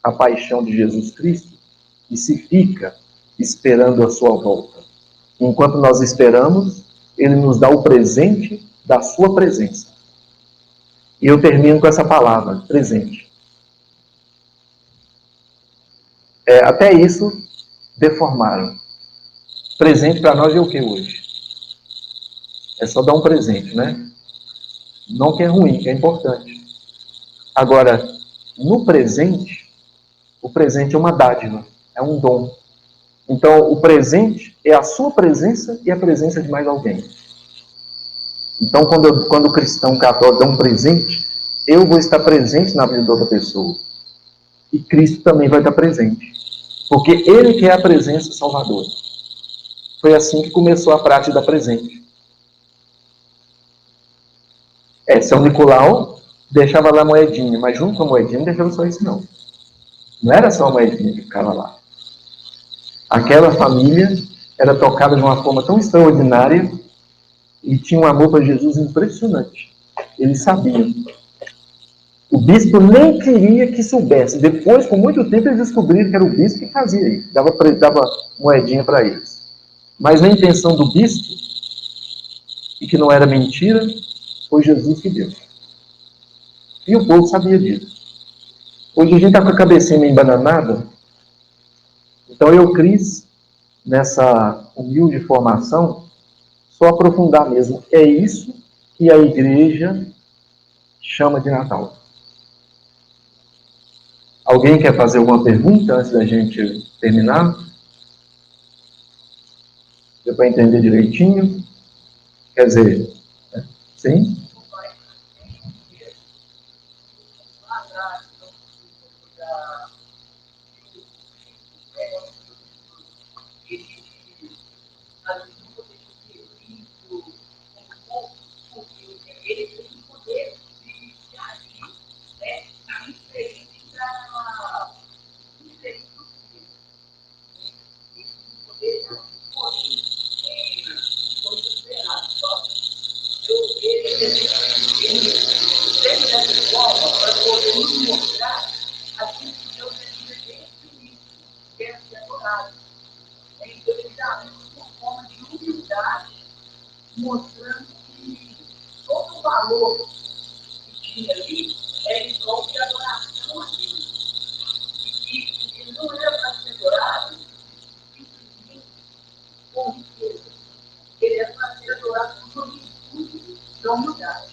a paixão de Jesus Cristo e se fica esperando a sua volta. Enquanto nós esperamos, ele nos dá o presente da sua presença. E eu termino com essa palavra, presente. Até isso deformaram. Presente para nós é o que hoje? É só dar um presente, né? Não que é ruim, que é importante. Agora, no presente, o presente é uma dádiva, é um dom. Então, o presente é a sua presença e a presença de mais alguém. Então, quando o cristão católico dá um presente, eu vou estar presente na vida da outra pessoa. E Cristo também vai estar presente. Porque ele que é a presença salvadora. Foi assim que começou a prática da presente. São Nicolau deixava lá a moedinha, mas junto com a moedinha não deixava só isso não. Não era só a moedinha que ficava lá. Aquela família era tocada de uma forma tão extraordinária e tinha um amor para Jesus impressionante. Eles sabiam. O bispo nem queria que soubesse. Depois, com muito tempo, eles descobriram que era o bispo que fazia isso. Dava moedinha para eles. Mas na intenção do bispo, e que não era mentira, foi Jesus que deu. E o povo sabia disso. Hoje a gente está com a cabecinha meio embananada. Então eu quis, nessa humilde formação, só aprofundar mesmo. É isso que a igreja chama de Natal. Alguém quer fazer alguma pergunta antes da gente terminar? Deu para entender direitinho? Quer dizer, sim? tinha ali era em prol de adoração a Deus. E não era para ser adorado simplesmente com riqueza. Ele era para ser adorado com virtude da humildade.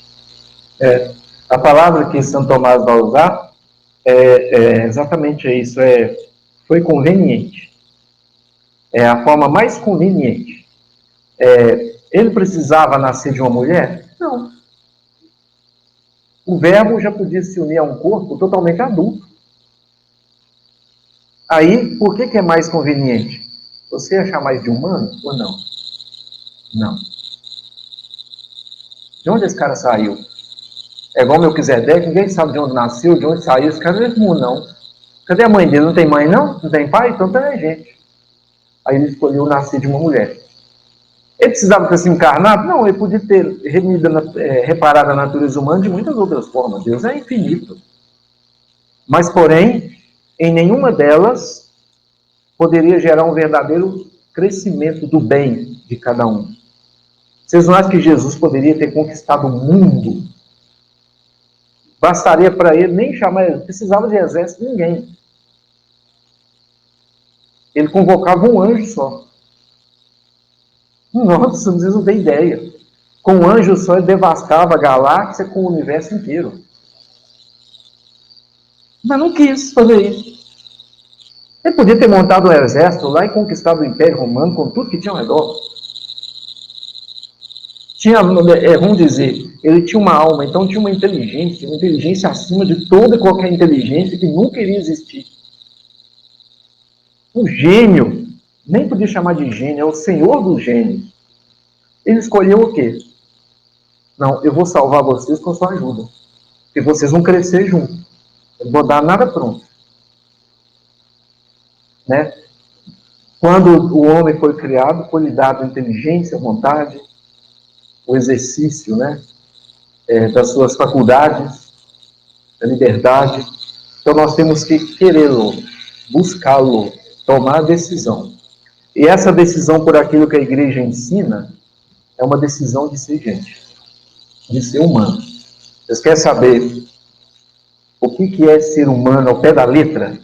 A palavra que São Tomás vai usar é exatamente isso, foi conveniente. É a forma mais conveniente. Ele precisava nascer de uma mulher? Não. O verbo já podia se unir a um corpo totalmente adulto. Aí, por que é mais conveniente? Você achar mais de humano ou não? Não. De onde esse cara saiu? É igual Melquisedeque, ninguém sabe de onde nasceu, de onde saiu. Esse cara não é comum, não. Cadê a mãe dele? Não tem mãe, não? Não tem pai? Então tá gente. Aí ele escolheu nascer de uma mulher. Ele precisava ter se encarnado? Não, ele podia ter reparado a natureza humana de muitas outras formas. Deus é infinito. Mas, porém, em nenhuma delas poderia gerar um verdadeiro crescimento do bem de cada um. Vocês não acham que Jesus poderia ter conquistado o mundo? Bastaria para ele nem chamar, ele precisava de exército de ninguém. Ele convocava um anjo só. Nossa, vocês não tem ideia. Com um anjo só ele devastava a galáxia com o universo inteiro. Mas não quis fazer isso. Ele podia ter montado um exército lá e conquistado o Império Romano com tudo que tinha ao redor. Vamos dizer, ele tinha uma alma, então tinha uma inteligência acima de toda e qualquer inteligência que nunca iria existir. Um gênio, nem podia chamar de gênio, é o senhor dos gênios. Ele escolheu o quê? Não, eu vou salvar vocês com a sua ajuda. E vocês vão crescer juntos. Eu não vou dar nada pronto. Né? Quando o homem foi criado, foi lhe dado inteligência, vontade, o exercício, né? Das suas faculdades, da liberdade. Então nós temos que querê-lo, buscá-lo, tomar a decisão. E essa decisão por aquilo que a igreja ensina é uma decisão de ser gente, de ser humano. Vocês querem saber o que é ser humano ao pé da letra?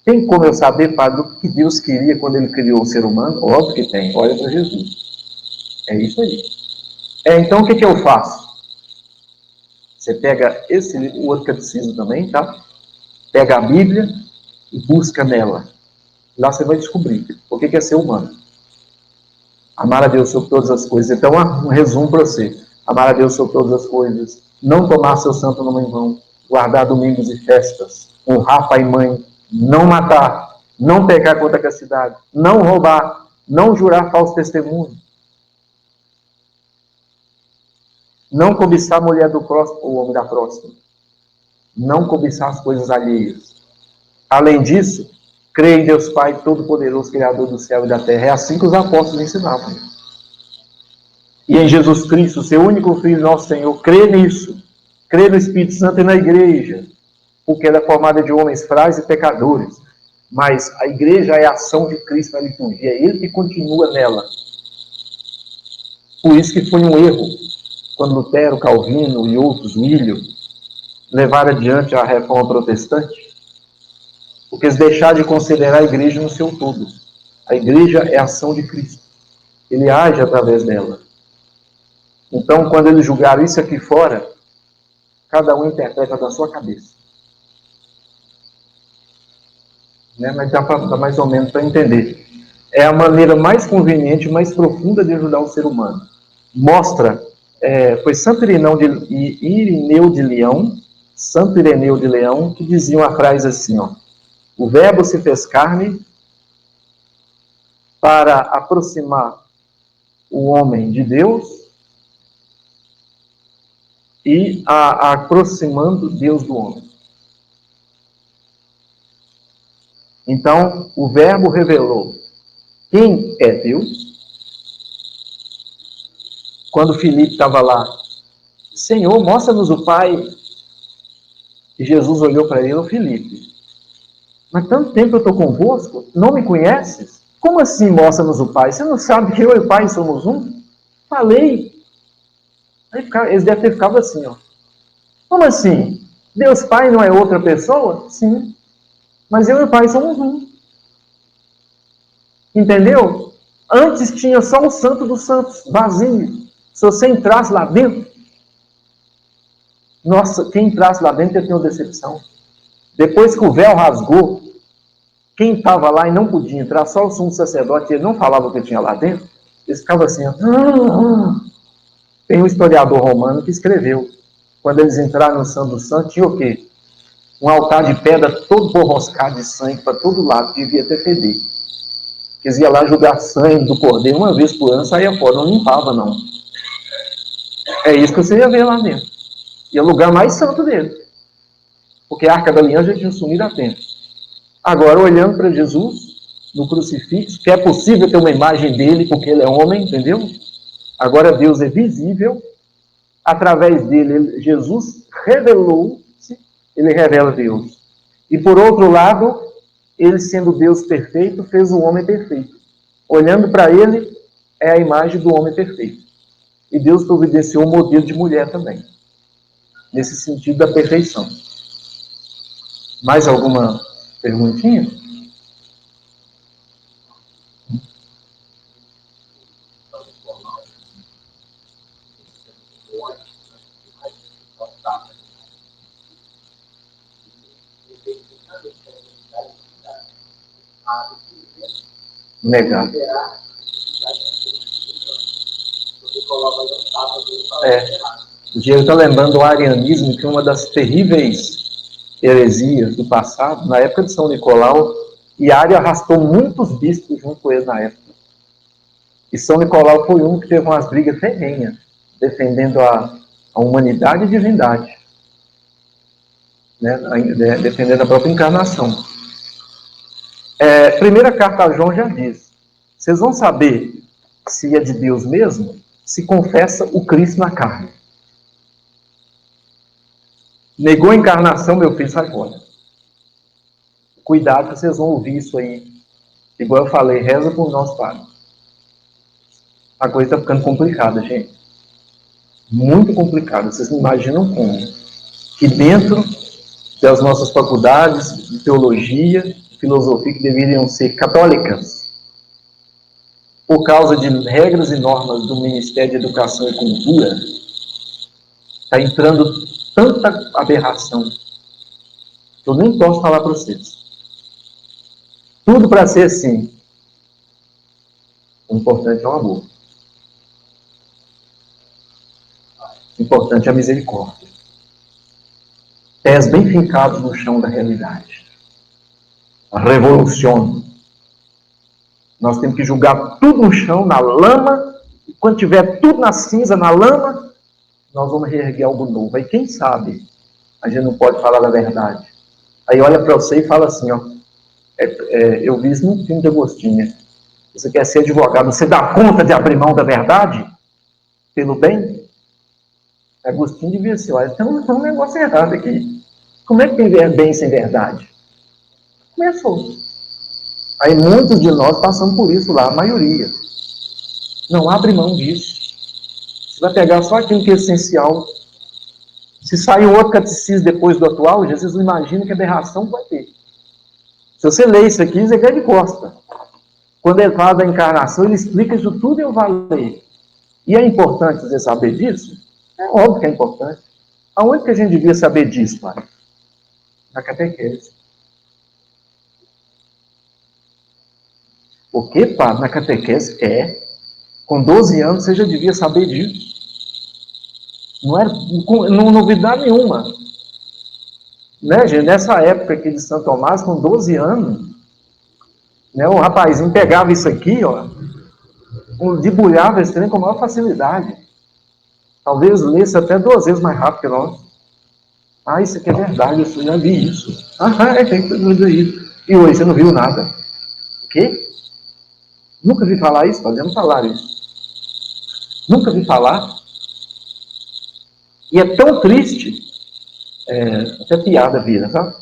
Tem como eu saber, Padre, o que Deus queria quando Ele criou o ser humano? Óbvio que tem. Olha para Jesus. É isso aí. Então o que eu faço? Você pega o outro catecismo também, tá? Pega a Bíblia e busca nela. Lá você vai descobrir o que é ser humano. Amar a Deus sobre todas as coisas. Então, um resumo para você. Amar a Deus sobre todas as coisas. Não tomar seu santo nome em vão. Guardar domingos e festas. Honrar pai e mãe. Não matar. Não pecar contra a castidade. Não roubar. Não jurar falso testemunho. Não cobiçar a mulher do próximo ou o homem da próxima. Não cobiçar as coisas alheias. Além disso, crer em Deus Pai Todo-Poderoso, Criador do céu e da terra. É assim que os apóstolos ensinavam. E em Jesus Cristo, seu único Filho, nosso Senhor, crê nisso. Crê no Espírito Santo e na igreja, porque ela é formada de homens frágeis e pecadores. Mas a igreja é a ação de Cristo na liturgia, é Ele que continua nela. Por isso que foi um erro, quando Lutero, Calvino e outros, Willio, levaram adiante a reforma protestante, porque eles deixaram de considerar a igreja no seu todo. A igreja é a ação de Cristo. Ele age através dela. Então, quando eles julgaram isso aqui fora, cada um interpreta da sua cabeça. Né? Mas dá mais ou menos para entender. É a maneira mais conveniente, mais profunda de ajudar o ser humano. Mostra, foi Santo Irineu de Leão, Santo Ireneu de Leão, que dizia uma frase assim, ó: o verbo se fez carne para aproximar o homem de Deus e aproximando Deus do homem. Então, o verbo revelou quem é Deus. Quando Filipe estava lá, Senhor, mostra-nos o Pai. E Jesus olhou para ele, ô Filipe, mas tanto tempo eu estou convosco, não me conheces? Como assim mostra-nos o Pai? Você não sabe que eu e o Pai somos um? Falei. Aí eles devem ter ficado assim, ó. Como assim? Deus Pai não é outra pessoa? Sim. Mas eu e o Pai somos um. Entendeu? Antes tinha só o Santo dos Santos, vazio. Se você entrasse lá dentro, nossa, quem entrasse lá dentro ia ter uma decepção. Depois que o véu rasgou, quem estava lá e não podia entrar, só o sumo sacerdote, ele não falava o que tinha lá dentro, eles ficavam assim, Tem um historiador romano que escreveu, quando eles entraram no Santo dos Santos, tinha o quê? Um altar de pedra todo borroscado de sangue para todo lado, devia ter feder. Eles iam lá jogar sangue do cordeiro uma vez por ano, saía fora, não limpava não. É isso que você ia ver lá dentro. E é o lugar mais santo dele. Porque a Arca da Aliança já tinha sumido há tempo. Agora, olhando para Jesus, no crucifixo, que é possível ter uma imagem dele, porque ele é homem, entendeu? Agora Deus é visível. Através dele, Jesus revelou-se, ele revela Deus. E por outro lado, ele sendo Deus perfeito, fez o homem perfeito. Olhando para ele, é a imagem do homem perfeito. E Deus providenciou o modelo de mulher também. Nesse sentido da perfeição. Mais alguma perguntinha? Negar. O Diego está lembrando do arianismo, que é uma das terríveis heresias do passado, na época de São Nicolau, e Ário arrastou muitos bispos junto com ele na época. E São Nicolau foi um que teve umas brigas ferrenhas, defendendo a humanidade e a divindade, né? Defendendo a própria encarnação. Primeira carta a João já diz, vocês vão saber se é de Deus mesmo, se confessa o Cristo na carne. Negou a encarnação, meu filho, sai fora. Cuidado que vocês vão ouvir isso aí. Igual eu falei, reza por nós, Pai. A coisa está ficando complicada, gente. Muito complicada. Vocês não imaginam como. Que dentro das nossas faculdades de teologia, de filosofia, que deveriam ser católicas, por causa de regras e normas do Ministério de Educação e Cultura, está entrando tanta aberração que eu nem posso falar para vocês. Tudo para ser assim. O importante é o amor. O importante é a misericórdia. Pés bem fincados no chão da realidade. A revolução. Nós temos que julgar tudo no chão, na lama, e quando tiver tudo na cinza, na lama, nós vamos reerguer algo novo. Aí quem sabe a gente não pode falar da verdade. Aí olha para você e fala assim, ó, eu vi isso no filme de Agostinho. Você quer ser advogado, você dá conta de abrir mão da verdade? Pelo bem? Agostinho devia ser, olha, tem um negócio errado aqui. Como é que tem bem sem verdade? Começou. Aí muitos de nós passamos por isso lá, a maioria. Não abre mão disso. Você vai pegar só aquilo que é essencial. Se sair um outro catecismo depois do atual, Jesus não imagina que aberração vai ter. Se você ler isso aqui, você cai de costa. Quando ele fala da encarnação, ele explica isso tudo e eu vou ler. E é importante você saber disso? É óbvio que é importante. Aonde que a gente devia saber disso, pai? Na catequese. O que, pai? Na catequese? Com 12 anos você já devia saber disso. Não era novidade nenhuma. Né, gente? Nessa época aqui de Santo Tomás, com 12 anos, né, o rapazinho pegava isso aqui, ó, debulhava esse trem com maior facilidade. Talvez lesse até 2 vezes mais rápido que nós. Ah, isso aqui é verdade, eu já vi isso. Tem que isso. E hoje você não viu nada. O quê? Nunca vi falar isso, podemos falar isso. Nunca vi falar. E é tão triste, até piada vira, tá?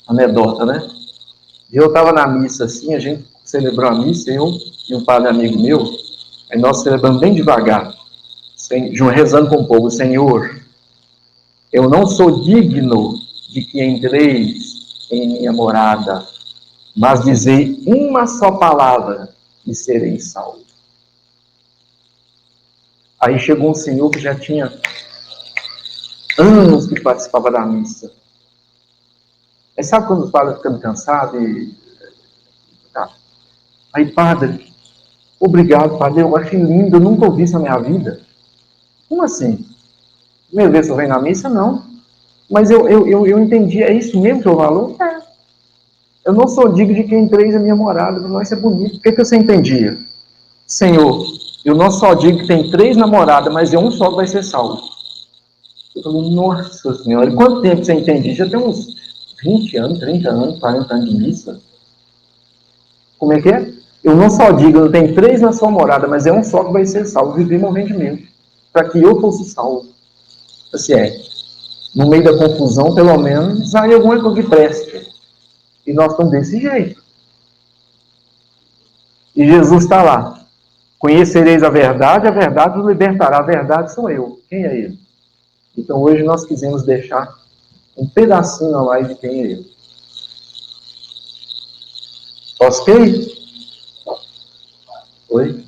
Anedota, né? Eu estava na missa assim, a gente celebrou a missa, eu e um padre amigo meu, aí nós celebramos bem devagar, rezando com o povo, Senhor, Eu não sou digno de que entreis em minha morada, mas dizei uma só palavra e sereis salvos. Aí chegou um senhor que já tinha anos que participava da missa. Aí sabe quando fala ficando cansado e... Tá. Aí, padre, obrigado, padre, eu achei lindo, eu nunca ouvi isso na minha vida. Como assim? Primeira vez que eu venho na missa? Não. Mas eu entendi, é isso mesmo que eu valor? É. Eu não sou digno de quem entreis a minha morada, mas isso é bonito. O que você entendia? Senhor, eu não só digo que tem 3 namoradas, mas é um só que vai ser salvo. Eu falei, nossa senhora, e quanto tempo você entende? Já tem uns 20 anos, 30 anos, 40 anos de missa. Como é que é? Eu não só digo, eu tenho 3 na sua morada, mas é um só que vai ser salvo. Vivi morrendo de medo, para que eu fosse salvo. Assim no meio da confusão, pelo menos, aí alguma coisa que preste. E nós estamos desse jeito. E Jesus está lá. Conhecereis a verdade os libertará. A verdade sou eu. Quem é ele? Então hoje nós quisemos deixar um pedacinho a mais de quem é ele. Posso ter? Oi?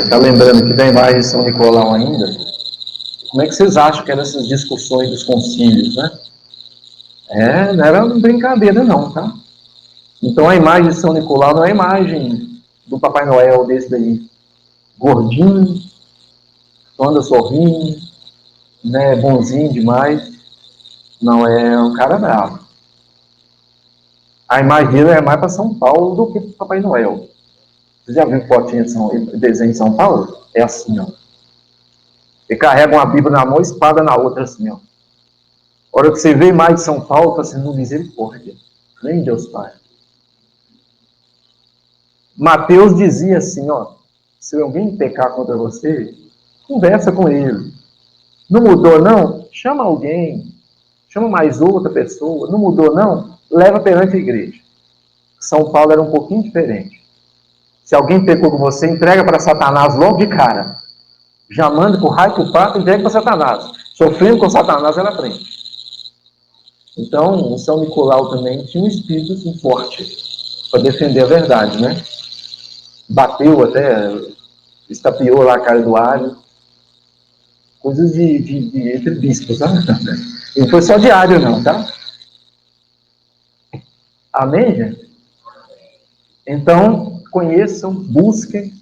Tá lembrando aqui da imagem de São Nicolau ainda? Como é que vocês acham que eram essas discussões dos concílios, né? Não era brincadeira não, tá? Então a imagem de São Nicolau não é a imagem do Papai Noel desse daí. Gordinho, anda sorrindo, né? Bonzinho demais. Não, é um cara bravo. A imagem dele é mais para São Paulo do que para Papai Noel. Você já viu fotinha de desenho em São Paulo? É assim, ó. Ele carrega uma Bíblia na mão e espada na outra, assim, ó. A hora que você vê mais de São Paulo, está sendo misericórdia. Nem Deus Pai. Mateus dizia assim, ó. Se alguém pecar contra você, conversa com ele. Não mudou, não? Chama alguém. Chama mais outra pessoa. Não mudou, não? Leva perante a igreja. São Paulo era um pouquinho diferente. Se alguém pecou com você, entrega para Satanás logo de cara. Já manda para o raio, para o pato, entrega para Satanás. Sofrendo com Satanás é na frente. Então, o São Nicolau também tinha um espírito assim, forte para defender a verdade, né? Bateu até, estapeou lá a cara do alho. Coisas de entre bispos, tá? E não foi só diário, não, tá? Amém, gente? Então, conheçam, busquem.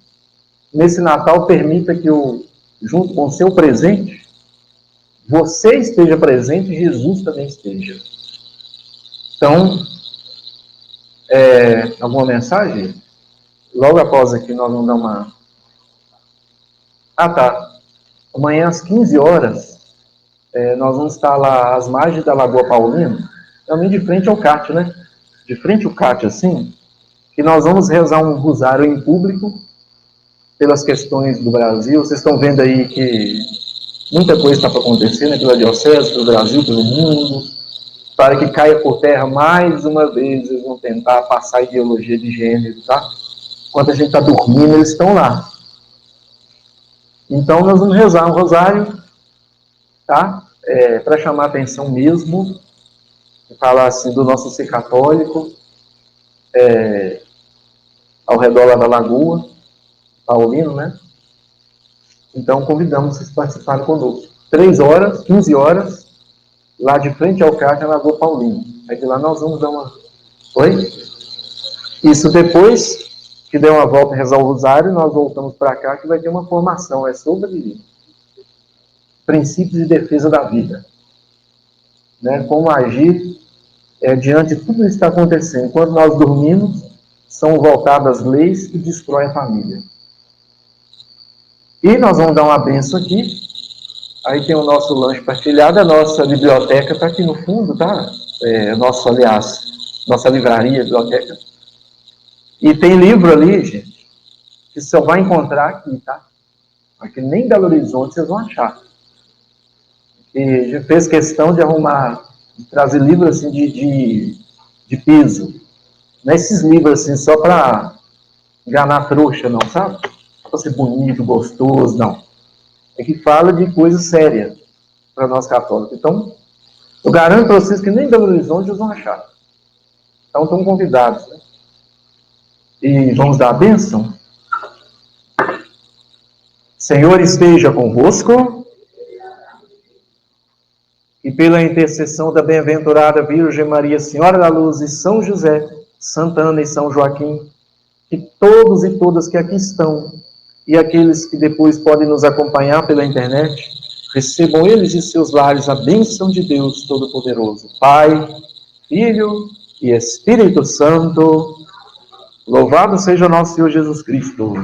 Nesse Natal, permita que eu, junto com o seu presente, você esteja presente e Jesus também esteja. Então, alguma mensagem? Logo após aqui nós vamos dar uma... Ah, tá. Amanhã às 15 horas, nós vamos estar lá às margens da Lagoa Paulina, também de frente ao CAT, né? De frente ao CAT, assim, que nós vamos rezar um rosário em público pelas questões do Brasil. Vocês estão vendo aí que muita coisa está para acontecer, né? Pela diocese, pelo Brasil, pelo mundo, para que caia por terra mais uma vez. Eles vão tentar passar a ideologia de gênero, tá? Enquanto a gente está dormindo, eles estão lá. Então nós vamos rezar um rosário, tá? Para chamar a atenção mesmo, falar assim do nosso ser católico, ao redor lá da Lagoa Paulino, né? Então convidamos vocês a participarem conosco. 3 horas, 15 horas, lá de frente ao CAT, na Lagoa Paulino. Aí de lá nós vamos dar uma... Oi? Isso depois que der uma volta e rezar o rosário, nós voltamos para cá, que vai ter uma formação, sobre princípios de defesa da vida. Né? Como agir diante de tudo isso que está acontecendo. Quando nós dormimos, são voltadas as leis que destroem a família. E nós vamos dar uma benção aqui. Aí tem o nosso lanche partilhado, a nossa biblioteca está aqui no fundo, tá? Nossa livraria, biblioteca. E tem livro ali, gente, que só vai encontrar aqui, tá? Aqui nem Belo Horizonte vocês vão achar. E já fez questão de arrumar de trazer livros assim de peso. Não é esses livros assim só para enganar trouxa, não, sabe? Para ser bonito, gostoso, não. É que fala de coisa séria para nós católicos. Então, eu garanto para vocês que nem em Belo Horizonte eles vão achar. Então, estão convidados. Né? E vamos dar a bênção? Senhor esteja convosco. E pela intercessão da bem-aventurada Virgem Maria, Senhora da Luz, e São José, Santa Ana e São Joaquim, que todos e todas que aqui estão, e aqueles que depois podem nos acompanhar pela internet, recebam eles e seus lares a bênção de Deus Todo-Poderoso, Pai, Filho e Espírito Santo. Louvado seja nosso Senhor Jesus Cristo.